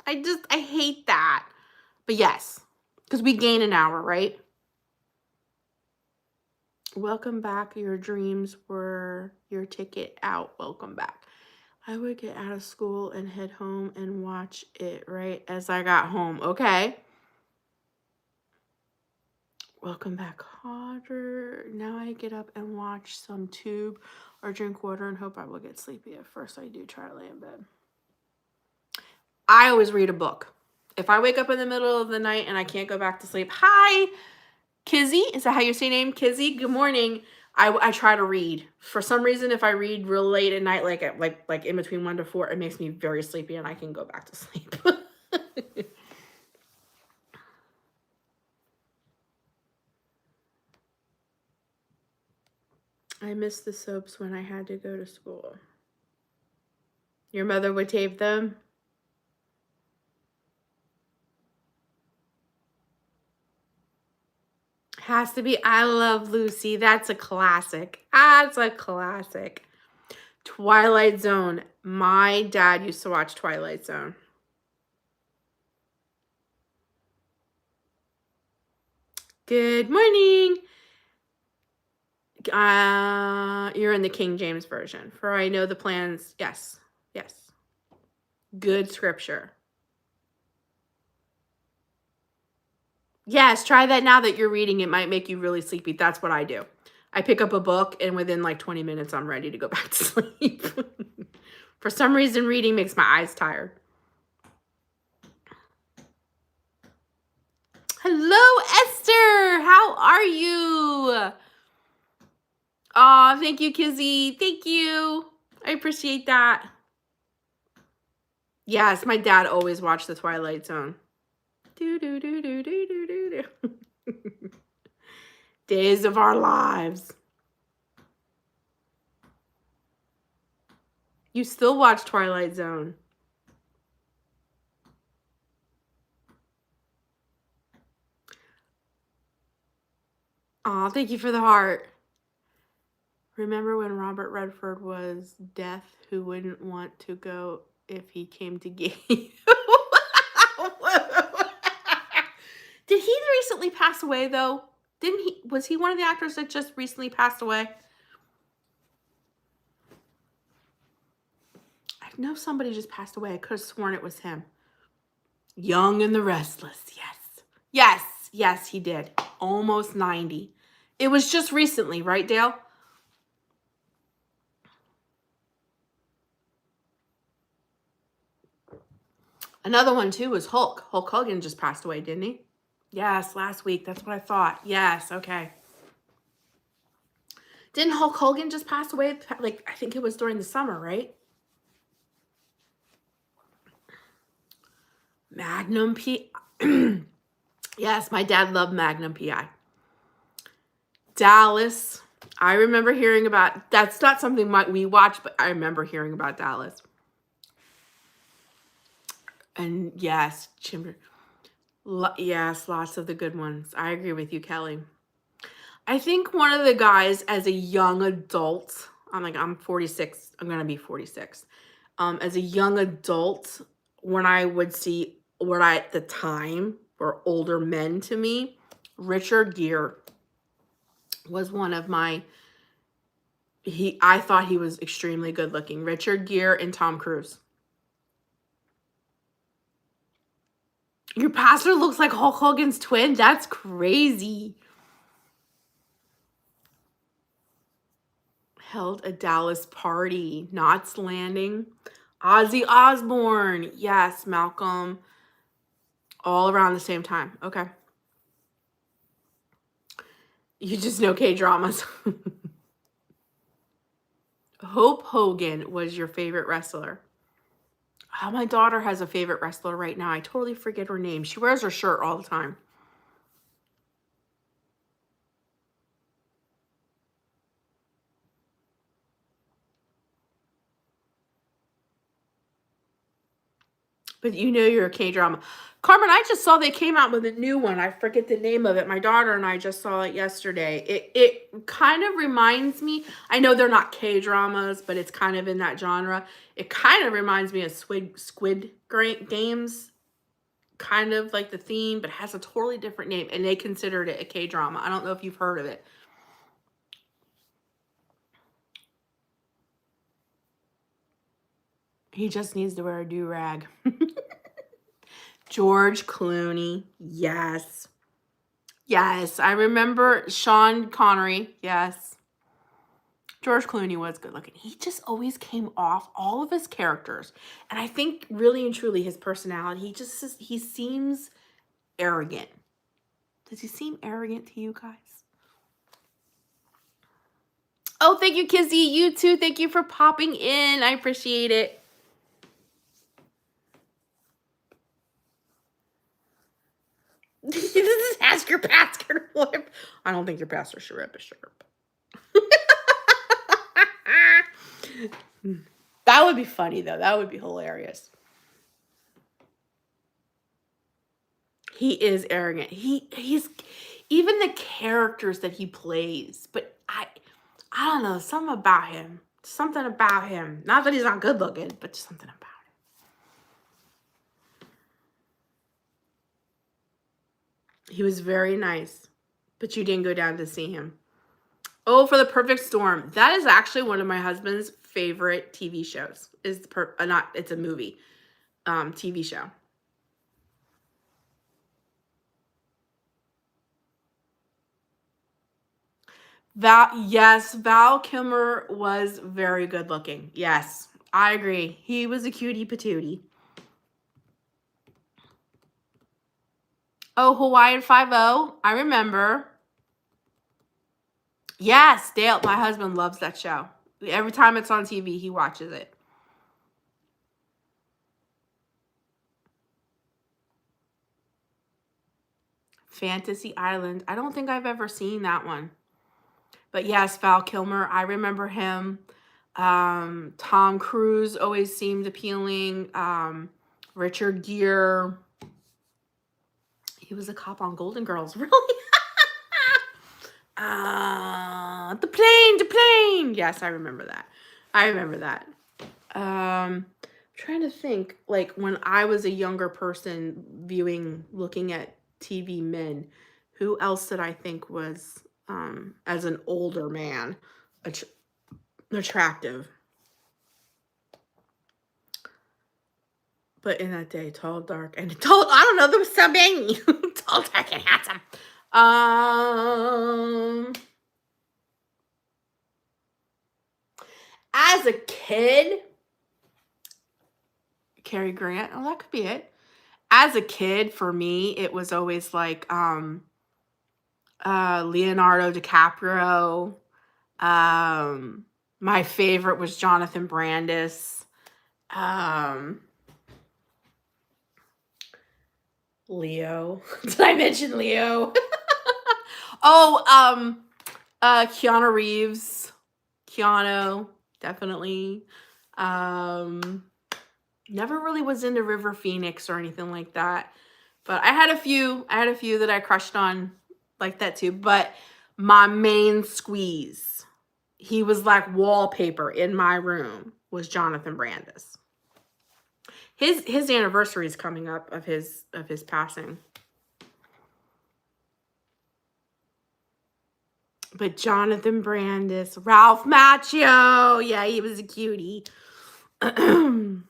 Speaker 1: I hate that. But yes, because we gain an hour, right? Welcome back. Your dreams were your ticket out. Welcome back. I would get out of school and head home and watch it right as I got home. Okay. Welcome back, Hodder. Now I get up and watch some tube or drink water and hope I will get sleepy. At first I do try to lay in bed. I always read a book. If I wake up in the middle of the night and I can't go back to sleep, hi, Kizzy. Is that how you say name? Kizzy, good morning. I try to read. For some reason, if I read real late at night, like in between 1 to 4, it makes me very sleepy and I can go back to sleep. I missed the soaps when I had to go to school. Your mother would tape them? Has to be I Love Lucy. That's a classic. That's a classic. Twilight Zone. My dad used to watch Twilight Zone. Good morning. You're in the King James Version. For I know the plans. Yes. Yes. Good scripture. Yes, try that now that you're reading. It might make you really sleepy. That's what I do. I pick up a book and within like 20 minutes, I'm ready to go back to sleep. For some reason, reading makes my eyes tired. Hello, Esther. How are you? Oh, thank you, Kizzy. Thank you. I appreciate that. Yes, my dad always watched The Twilight Zone. Days of our lives. You still watch Twilight Zone. Oh, thank you for the heart. Remember when Robert Redford was deaf, who wouldn't want to go if he came to get you? Did he recently pass away though? Didn't he? Was he one of the actors that just recently passed away? I know somebody just passed away. I could have sworn it was him. Young and the Restless. Yes. Yes. Yes, he did. Almost 90. It was just recently, right, Dale? Another one, too, was Hulk. Hulk Hogan just passed away, didn't he? Yes, last week. That's what I thought. Yes, okay. Didn't Hulk Hogan just pass away? Like, I think it was during the summer, right? Magnum P.I. Yes, my dad loved Magnum P.I. Dallas. I remember hearing about, that's not something we watch, but I remember hearing about Dallas. And yes, yes, lots of the good ones. I agree with you, Kelly. I think one of the guys as a young adult, I'm 46, I'm going to be 46. As a young adult, when I would see what I, at the time, were older men to me, Richard Gere was one of my, I thought he was extremely good looking. Richard Gere and Tom Cruise. Your pastor looks like Hulk Hogan's twin? That's crazy. Held a Dallas party. Knots Landing. Ozzy Osbourne. Yes, Malcolm. All around the same time. Okay. You just know K-dramas. Hope Hogan was your favorite wrestler. Oh, my daughter has a favorite wrestler right now. I totally forget her name. She wears her shirt all the time. But you know you're a K-drama. Carmen, I just saw they came out with a new one. I forget the name of it. My daughter and I just saw it yesterday. It kind of reminds me, I know they're not K-dramas, but it's kind of in that genre. It kind of reminds me of Squid Games, kind of like the theme, but has a totally different name. And they considered it a K-drama. I don't know if you've heard of it. He just needs to wear a do-rag. George Clooney. Yes. Yes. I remember Sean Connery. Yes. George Clooney was good looking. He just always came off all of his characters. And I think really and truly his personality, he seems arrogant. Does he seem arrogant to you guys? Oh, thank you, Kizzy. You too. Thank you for popping in. I appreciate it. This is ask your pastor to rip. I don't think your pastor should rip a shirt. That would be funny though. That would be hilarious. He is arrogant. He's even the characters that he plays, but I don't know, something about him. Something about him. Not that he's not good looking, but just something about him. He was very nice, but you didn't go down to see him. Oh, For the Perfect Storm. That is actually one of my husband's favorite TV shows. It's a movie, TV show. Val Kilmer was very good looking. Yes, I agree. He was a cutie patootie. Oh, Hawaiian 5-0. I remember. Yes, Dale. My husband loves that show. Every time it's on TV, he watches it. Fantasy Island. I don't think I've ever seen that one. But yes, Val Kilmer. I remember him. Tom Cruise always seemed appealing. Richard Gere. He was a cop on Golden Girls. Really? The plane. Yes, I remember that. Trying to think, like when I was a younger person looking at TV men, who else did I think was, as an older man, attractive? But in that day, tall, dark, and tall, I don't know, there was so many. Tall, dark, and handsome. As a kid, Cary Grant. Oh, that could be it. As a kid, for me, it was always like Leonardo DiCaprio. My favorite was Jonathan Brandis. Leo. Did I mention Leo? Oh, Keanu Reeves. Keanu, definitely. Never really was into River Phoenix or anything like that. But I had a few that I crushed on like that too. But my main squeeze, he was like wallpaper in my room, was Jonathan Brandis. His anniversary is coming up of his passing. But Jonathan Brandis, Ralph Macchio, yeah, he was a cutie. And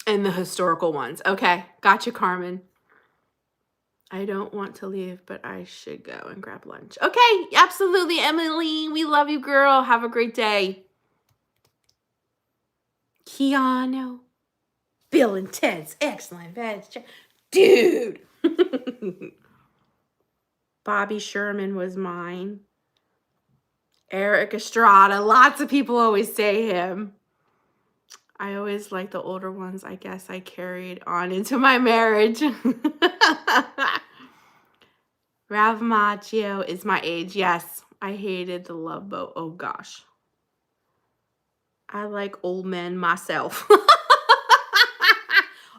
Speaker 1: the historical ones. Okay, gotcha, Carmen. I don't want to leave, but I should go and grab lunch. Okay, absolutely, Emily. We love you, girl. Have a great day. Keanu. Bill and Ted's Excellent Adventure. Dude. Bobby Sherman was mine. Eric Estrada. Lots of people always say him. I always like the older ones. I guess I carried on into my marriage. Ralph Macchio is my age. Yes, I hated The Love Boat. Oh, gosh. I like old men myself.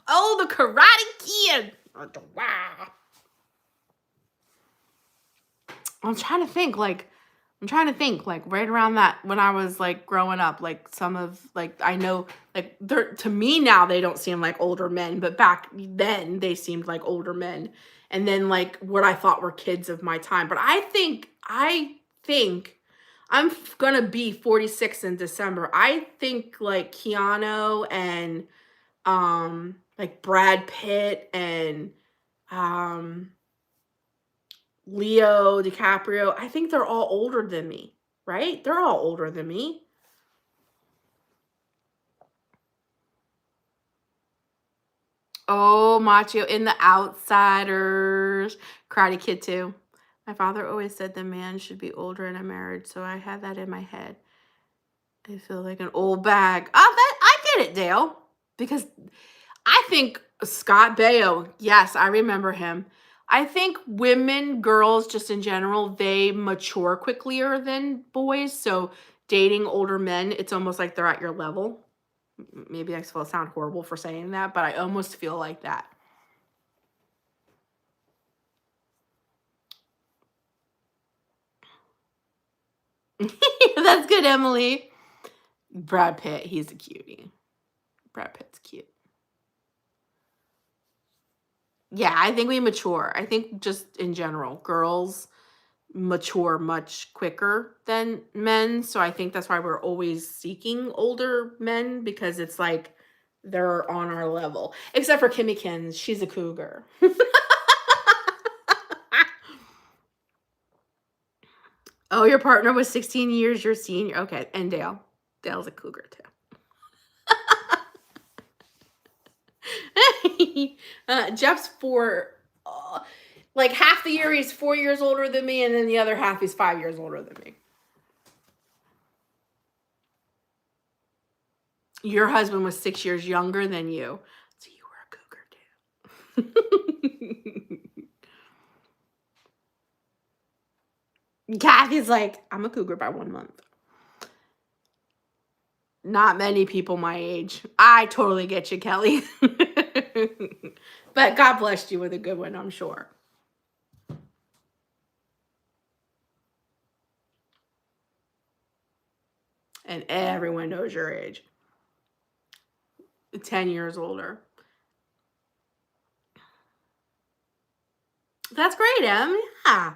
Speaker 1: Oh, the Karate Kid. Wow. I'm trying to think like right around that when I was like growing up, like some of like I know like they're to me now they don't seem like older men, but back then they seemed like older men. And then like what I thought were kids of my time. But I think gonna be 46 in December. I think like Keanu and like Brad Pitt and um Leo DiCaprio, I think they're all older than me, right? They're all older than me. Oh, Macho in The Outsiders. Karate Kid too. My father always said the man should be older in a marriage, so I had that in my head. I feel like an old bag. Oh, that I get it, Dale. Because I think Scott Baio, yes, I remember him. I think women, girls, just in general, they mature quicker than boys. So dating older men, it's almost like they're at your level. Maybe I still sound horrible for saying that, but I almost feel like that. That's good, Emily. Brad Pitt, he's a cutie. Brad Pitt's cute. Yeah, I think we mature. I think just in general, girls mature much quicker than men. So I think that's why we're always seeking older men because it's like they're on our level. Except for Kimmy Kins, she's a cougar. Oh, your partner was 16 years your senior. Okay, and Dale. Dale's a cougar too. Jeff's like half the year he's 4 years older than me, and then the other half he's 5 years older than me. Your husband was 6 years younger than you, so you were a cougar too. Kathy's like, I'm a cougar by 1 month. Not many people my age. I totally get you, Kelly. But God blessed you with a good one, I'm sure. And everyone knows your age. 10 years older. That's great, Em. Yeah.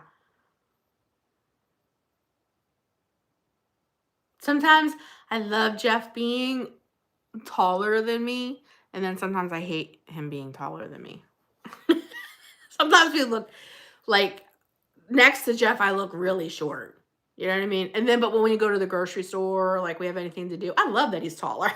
Speaker 1: Sometimes I love Jeff being taller than me, and then sometimes I hate him being taller than me. Sometimes we look like next to Jeff, I look really short. You know what I mean? And then, but when we go to the grocery store, like we have anything to do, I love that he's taller.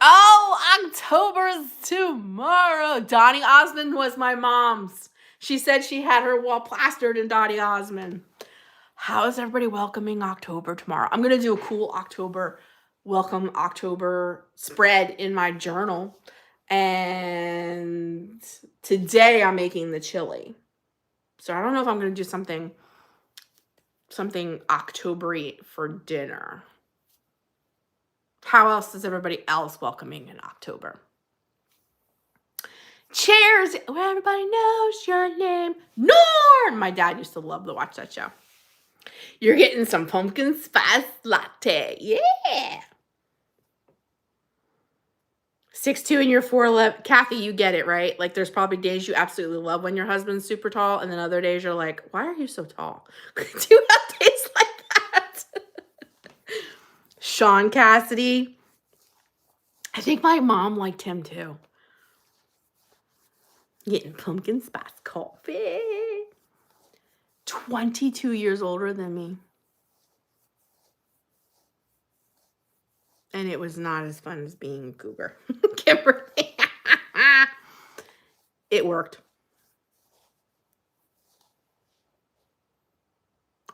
Speaker 1: Oh, October's tomorrow. Donny Osmond was my mom's. She said she had her wall plastered in Donny Osmond. How is everybody welcoming October tomorrow? I'm going to do a cool welcome October spread in my journal. And today I'm making the chili. So I don't know if I'm going to do something October-y for dinner. How else is everybody else welcoming in October? Cheers! Where everybody knows your name. Norm! My dad used to love to watch that show. You're getting some pumpkin spice latte. Yeah! 6'2" and you're 4'11". Kathy, you get it, right? Like there's probably days you absolutely love when your husband's super tall, and then other days you're like, why are you so tall? Do you have days like that? Sean Cassidy. I think my mom liked him too. Getting pumpkin spice coffee. 22 years older than me. And it was not as fun as being a cougar. Kimberly. It worked.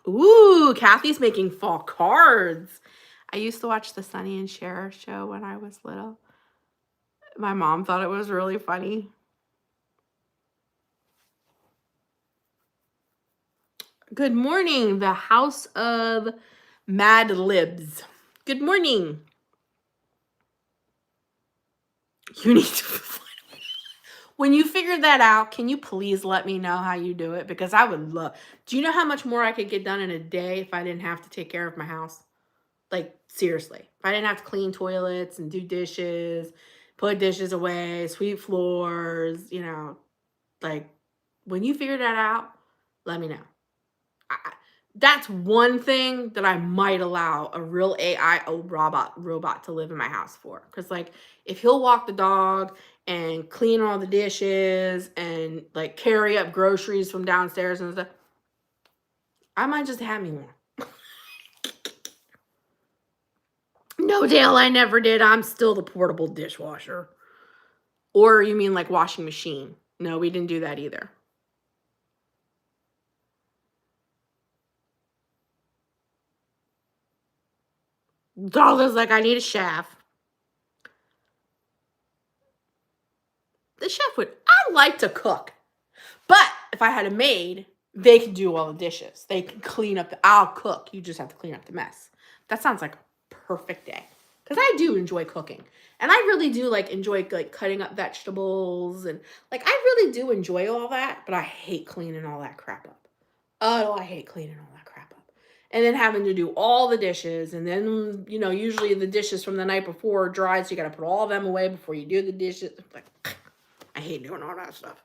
Speaker 1: Ooh, Kathy's making fall cards. I used to watch the Sonny and Cher show when I was little. My mom thought it was really funny. Good morning, the House of Mad Libs. Good morning. You need to... When you figure that out, can you please let me know how you do it? Because I would love... Do you know how much more I could get done in a day if I didn't have to take care of my house? Like, seriously. If I didn't have to clean toilets and do dishes, put dishes away, sweep floors, you know, like, when you figure that out, let me know. That's one thing that I might allow a real AI robot to live in my house for. Because, like, if he'll walk the dog and clean all the dishes and, like, carry up groceries from downstairs and stuff, I might just have me one. No, Dale, I never did. I'm still the portable dishwasher. Or you mean like washing machine? No, we didn't do that either. Darla's like, I need a chef. The chef would... I like to cook. But if I had a maid, they can do all the dishes. They can clean up. I'll cook. You just have to clean up the mess. That sounds like a perfect day. Because I do enjoy cooking. And I really do like enjoy like cutting up vegetables. And like I really do enjoy all that. But I hate cleaning all that crap up. Oh, I hate cleaning all that crap up. And then having to do all the dishes. And then, you know, usually the dishes from the night before are dry. So you got to put all of them away before you do the dishes. Like, I hate doing all that stuff.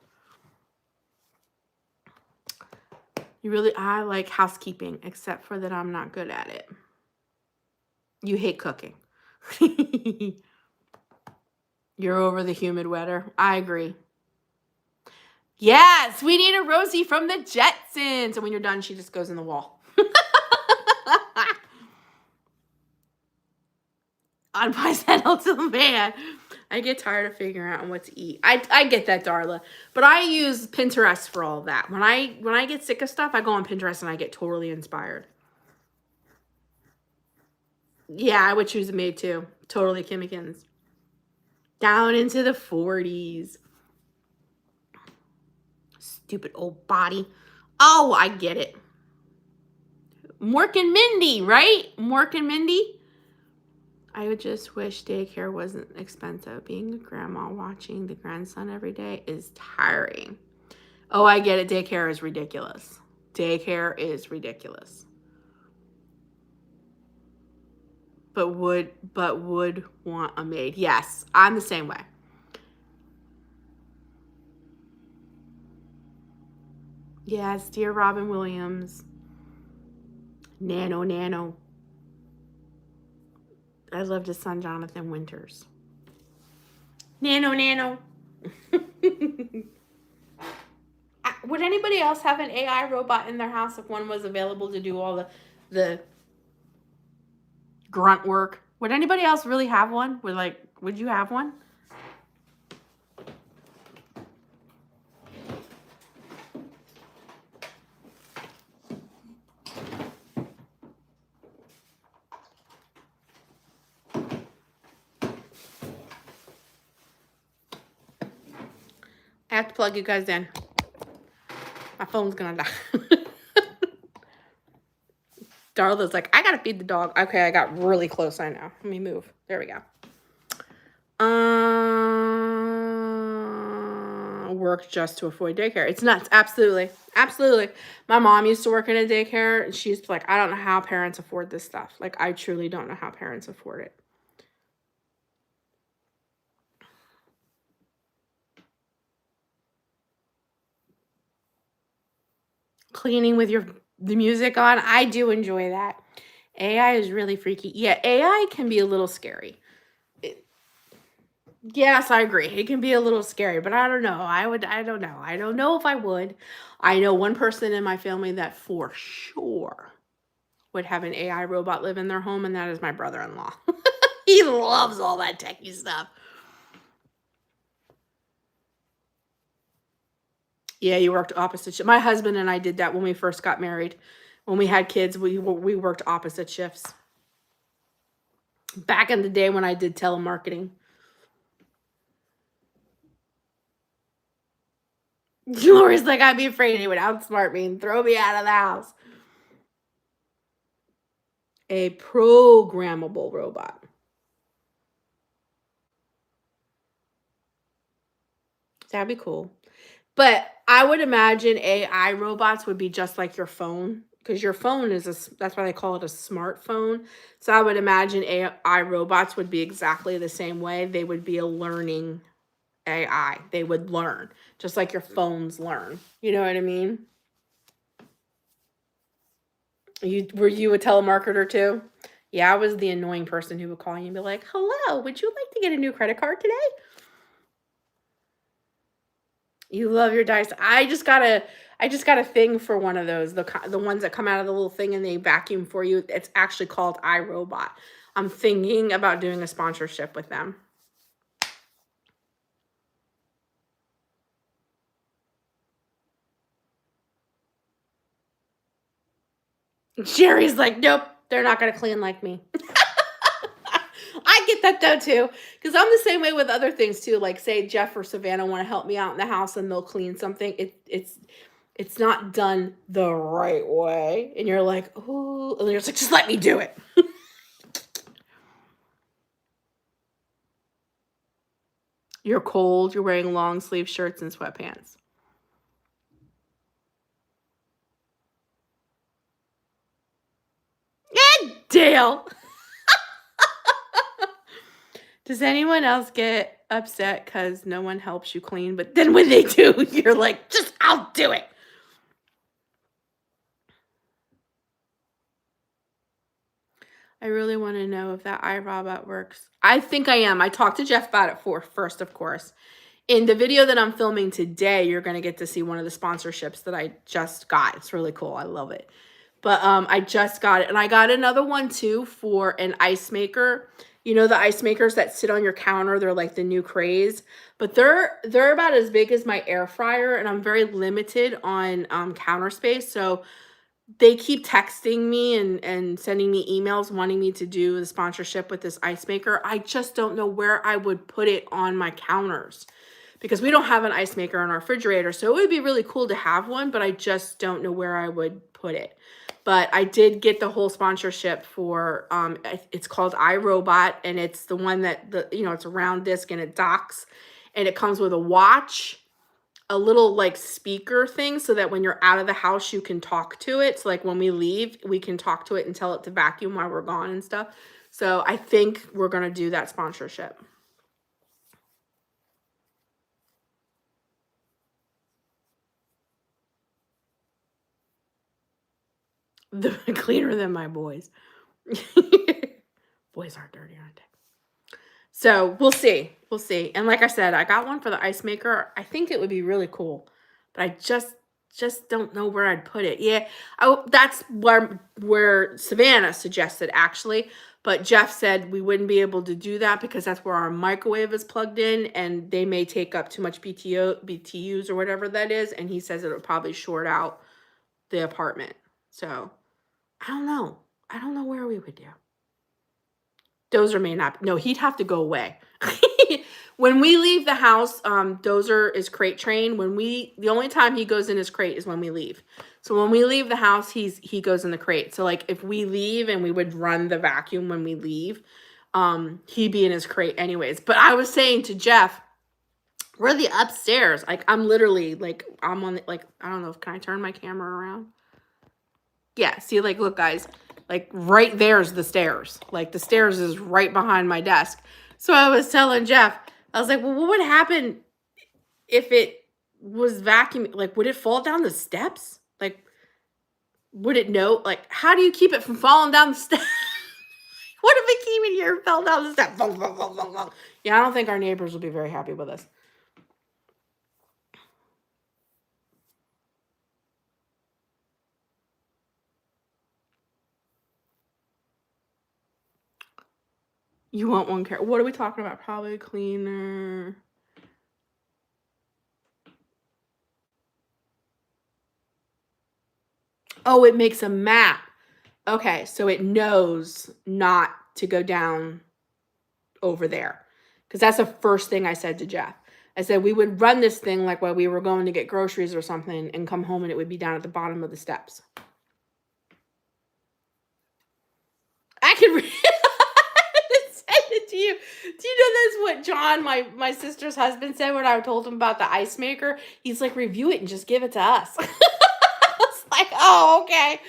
Speaker 1: I like housekeeping, except for that I'm not good at it. You hate cooking. You're over the humid weather. I agree. Yes, we need a Rosie from the Jetsons. And when you're done, she just goes in the wall. On bicycle to the van. I get tired of figuring out what to eat. I get that, Darla. But I use Pinterest for all of that. When I get sick of stuff, I go on Pinterest and I get totally inspired. Yeah, I would choose a maid too. Totally Kimmikins. Down into the 40s. Stupid old body. Oh, I get it. Mork and Mindy, right? Mork and Mindy. I would just wish daycare wasn't expensive. Being a grandma watching the grandson every day is tiring. Oh, I get it. Daycare is ridiculous. Daycare is ridiculous. But would want a maid. Yes, I'm the same way. Yes, dear Robin Williams. Nano. I loved his son, Jonathan Winters. Nano. Would anybody else have an AI robot in their house if one was available to do all the grunt work? Would anybody else really have one? Would you have one? I have to plug you guys in. My phone's gonna die. Darla's like, I gotta feed the dog. Okay, I got really close. I know. Let me move. There we go. Work just to avoid daycare. It's nuts. Absolutely. My mom used to work in a daycare, and she's like, I don't know how parents afford this stuff. Like, I truly don't know how parents afford it. Cleaning with the music on. I do enjoy that. AI is really freaky. Yeah, AI can be a little scary. Yes, I agree. It can be a little scary, but I don't know. I don't know. I don't know if I would. I know one person in my family that for sure would have an AI robot live in their home, and that is my brother-in-law. He loves all that techie stuff. Yeah, you worked opposite shifts. My husband and I did that when we first got married. When we had kids, we worked opposite shifts. Back in the day when I did telemarketing. Lori's like, I'd be afraid he would outsmart me and throw me out of the house. A programmable robot. That'd be cool. But I would imagine AI robots would be just like your phone, because your phone is that's why they call it a smartphone. So I would imagine AI robots would be exactly the same way. They would be a learning AI. They would learn just like your phones learn. You know what I mean? Were you a telemarketer too? Yeah, I was the annoying person who would call you and be like, "Hello, would you like to get a new credit card today?" You love your dice. I just got a thing for one of those. The ones that come out of the little thing and they vacuum for you. It's actually called iRobot. I'm thinking about doing a sponsorship with them. Jerry's like, "Nope, they're not gonna clean like me." I get that though too, because I'm the same way with other things too. Like, say Jeff or Savannah want to help me out in the house and they'll clean something. It's not done the right way, and you're like, "Oh," and you're just like, "Just let me do it." You're cold. You're wearing long sleeve shirts and sweatpants. Yeah, Dale. Does anyone else get upset because no one helps you clean? But then when they do, you're like, "Just, I'll do it." I really want to know if that iRobot works. I think I am. I talked to Jeff about it first, of course. In the video that I'm filming today, you're going to get to see one of the sponsorships that I just got. It's really cool. I love it. But I just got it. And I got another one too for an ice maker. You know, the ice makers that sit on your counter, they're like the new craze. But they're about as big as my air fryer, and I'm very limited on counter space. So they keep texting me and sending me emails wanting me to do the sponsorship with this ice maker. I just don't know where I would put it on my counters, because we don't have an ice maker in our refrigerator. So it would be really cool to have one, but I just don't know where I would put it. But I did get the whole sponsorship for, it's called iRobot, and it's the one that, it's a round disc and it docks, and it comes with a watch, a little like speaker thing, so that when you're out of the house, you can talk to it. So like when we leave, we can talk to it and tell it to vacuum while we're gone and stuff. So I think we're going to do that sponsorship. The cleaner than my boys. Boys are dirty, aren't they? So we'll see. We'll see. And like I said, I got one for the ice maker. I think it would be really cool, but I just don't know where I'd put it. Yeah, that's where Savannah suggested, actually. But Jeff said we wouldn't be able to do that because that's where our microwave is plugged in, and they may take up too much BTUs or whatever that is. And he says it would probably short out the apartment. So I don't know. I don't know where we would do. Dozer may not. No, he'd have to go away. When we leave the house, Dozer is crate trained. The only time he goes in his crate is when we leave. So when we leave the house, he goes in the crate. So like if we leave and we would run the vacuum when we leave, he'd be in his crate anyways. But I was saying to Jeff, we're the upstairs. Like I'm literally like, I'm on like, I don't know, can I turn my camera around? Yeah, see, like, look, guys, like right there's the stairs. Like the stairs is right behind my desk. So I was telling Jeff, I was like, well, what would happen if it was vacuuming? Like, would it fall down the steps? Like, would it know? Like, how do you keep it from falling down the steps? What if it came in here and fell down the steps? Yeah, I don't think our neighbors will be very happy with us. You want one care? What are we talking about? Probably cleaner. Oh, it makes a map. Okay, so it knows not to go down over there. Because that's the first thing I said to Jeff. I said we would run this thing like while we were going to get groceries or something and come home and it would be down at the bottom of the steps. I can send it to you. Do you know that's what John, my sister's husband, said when I told him about the ice maker? He's like, review it and just give it to us. I was like, oh, okay.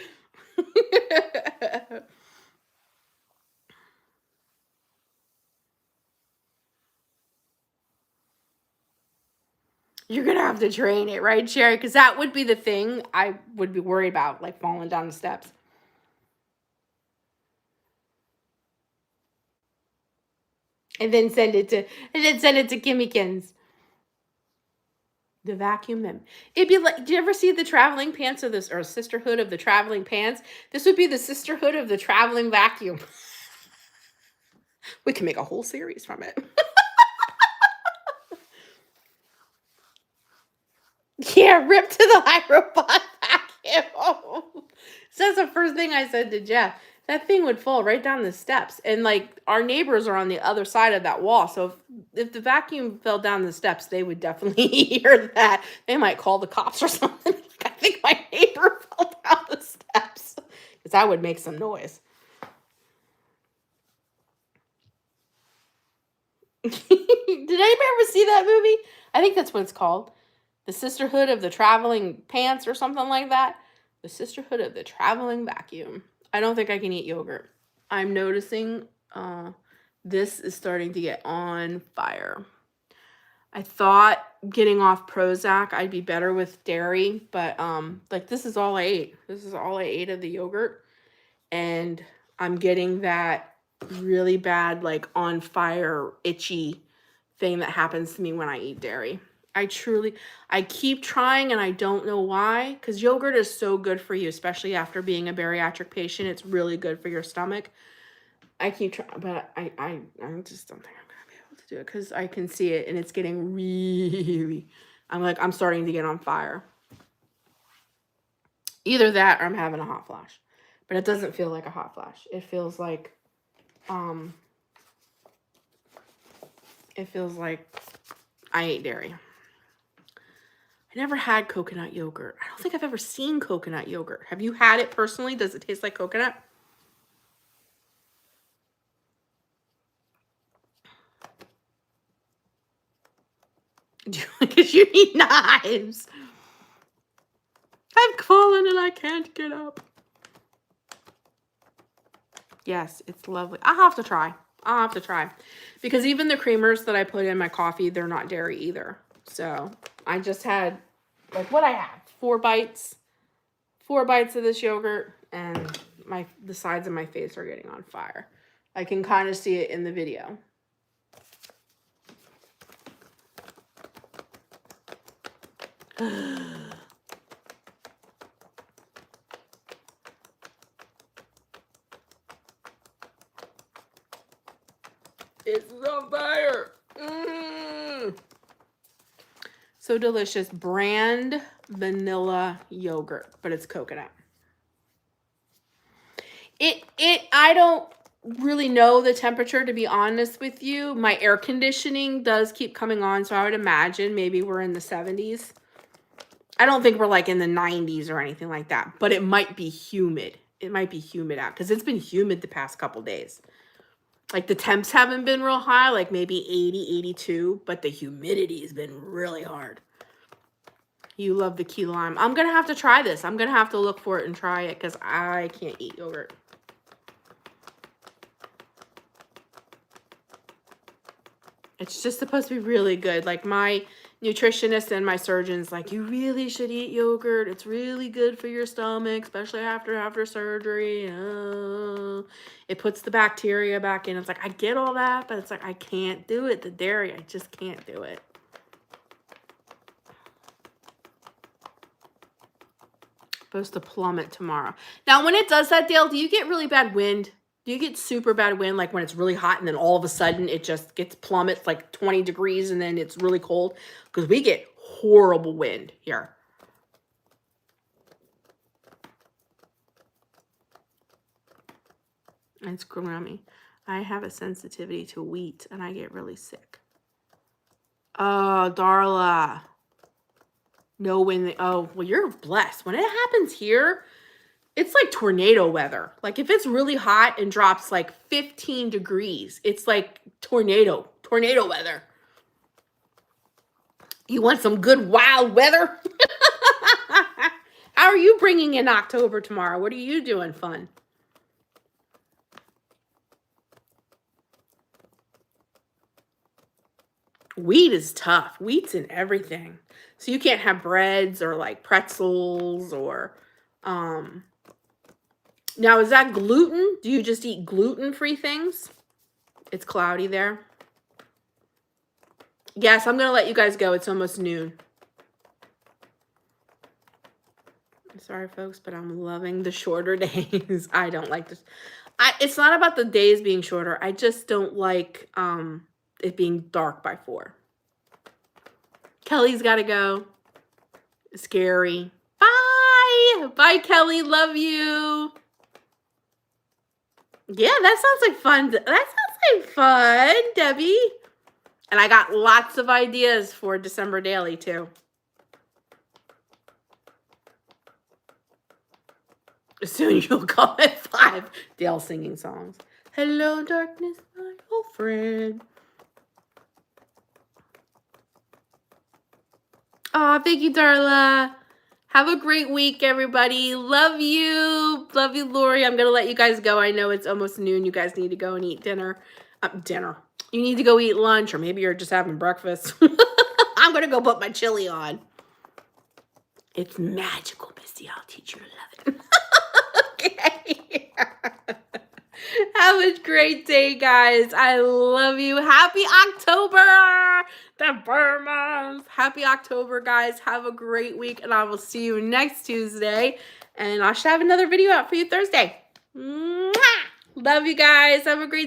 Speaker 1: You're gonna have to train it, right, Sherry? Because that would be the thing I would be worried about, like falling down the steps. And then send it to Kimmykins. The vacuum them. It'd be like, do you ever see the traveling pants or this or sisterhood of the traveling pants? This would be the sisterhood of the traveling vacuum. We can make a whole series from it. Yeah, rip to the iRobot vacuum. So that's the first thing I said to Jeff. That thing would fall right down the steps. And like our neighbors are on the other side of that wall. So if the vacuum fell down the steps, they would definitely hear that. They might call the cops or something. Like, I think my neighbor fell down the steps. Because that would make some noise. Did anybody ever see that movie? I think that's what it's called. The Sisterhood of the Traveling Pants or something like that. The Sisterhood of the Traveling Vacuum. I don't think I can eat yogurt. I'm noticing this is starting to get on fire. I thought getting off Prozac I'd be better with dairy, but like this is all I ate. This is all I ate of the yogurt. And I'm getting that really bad, like on fire, itchy thing that happens to me when I eat dairy. I keep trying and I don't know why, because yogurt is so good for you, especially after being a bariatric patient. It's really good for your stomach. I keep trying, but I just don't think I'm going to be able to do it because I can see it and it's getting really, I'm starting to get on fire. Either that or I'm having a hot flash, but it doesn't feel like a hot flash. It feels like I ate dairy. I never had coconut yogurt. I don't think I've ever seen coconut yogurt. Have you had it personally? Does it taste like coconut? Because you need knives. I've fallen and I can't get up. Yes, it's lovely. I'll have to try. Because even the creamers that I put in my coffee, they're not dairy either. So I just had, like, what I had, 4 bites of this yogurt, and the sides of my face are getting on fire. I can kind of see it in the video. It's on fire. So delicious. Brand vanilla yogurt, but it's coconut. I don't really know the temperature, to be honest with you. My air conditioning does keep coming on, so I would imagine maybe we're in the 70s. I don't think we're like in the 90s or anything like that, but it might be humid. It might be humid out because it's been humid the past couple days. Like the temps haven't been real high, like maybe 80, 82, but the humidity has been really hard. You love the key lime. I'm going to have to try this. I'm going to have to look for it and try it because I can't eat yogurt. It's just supposed to be really good. Like my nutritionist and my surgeon's like, you really should eat yogurt. It's really good for your stomach, especially after surgery. It puts the bacteria back in. It's like, I get all that, but it's like, I can't do it. The dairy, I just can't do it. Supposed to plummet tomorrow. Now, when it does that, Dale, do you get really bad wind? Do you get super bad wind, like when it's really hot and then all of a sudden it just gets plummets like 20 degrees and then it's really cold? Because we get horrible wind here. It's crummy. I have a sensitivity to wheat and I get really sick. Oh, Darla. No wind. Oh, well, you're blessed. When it happens here, It's like tornado weather. Like if it's really hot and drops like 15 degrees, it's like tornado weather. You want some good wild weather? How are you bringing in October tomorrow? What are you doing fun? Wheat is tough. Wheat's in everything. So you can't have breads or like pretzels or now is that gluten? Do you just eat gluten-free things? It's cloudy there. Yes, I'm going to let you guys go. It's almost noon. I'm sorry, folks, but I'm loving the shorter days. I don't like this. It's not about the days being shorter. I just don't like it being dark by 4. Kelly's got to go. Scary. Bye. Bye, Kelly. Love you. Yeah, that sounds like fun. That sounds like fun, Debbie. And I got lots of ideas for December Daily, too. Soon you'll come at 5. Dale singing songs. Hello, darkness, my old friend. Oh, thank you, Darla. Have a great week, everybody. Love you. Love you, Lori. I'm going to let you guys go. I know it's almost noon. You guys need to go and eat dinner. You need to go eat lunch, or maybe you're just having breakfast. I'm going to go put my chili on. It's magical, Missy. I'll teach you to love it. Okay. Have a great day, guys. I love you. Happy October. The Burmans. Happy October, guys. Have a great week, and I will see you next Tuesday. And I should have another video out for you Thursday. Mwah! Love you guys. Have a great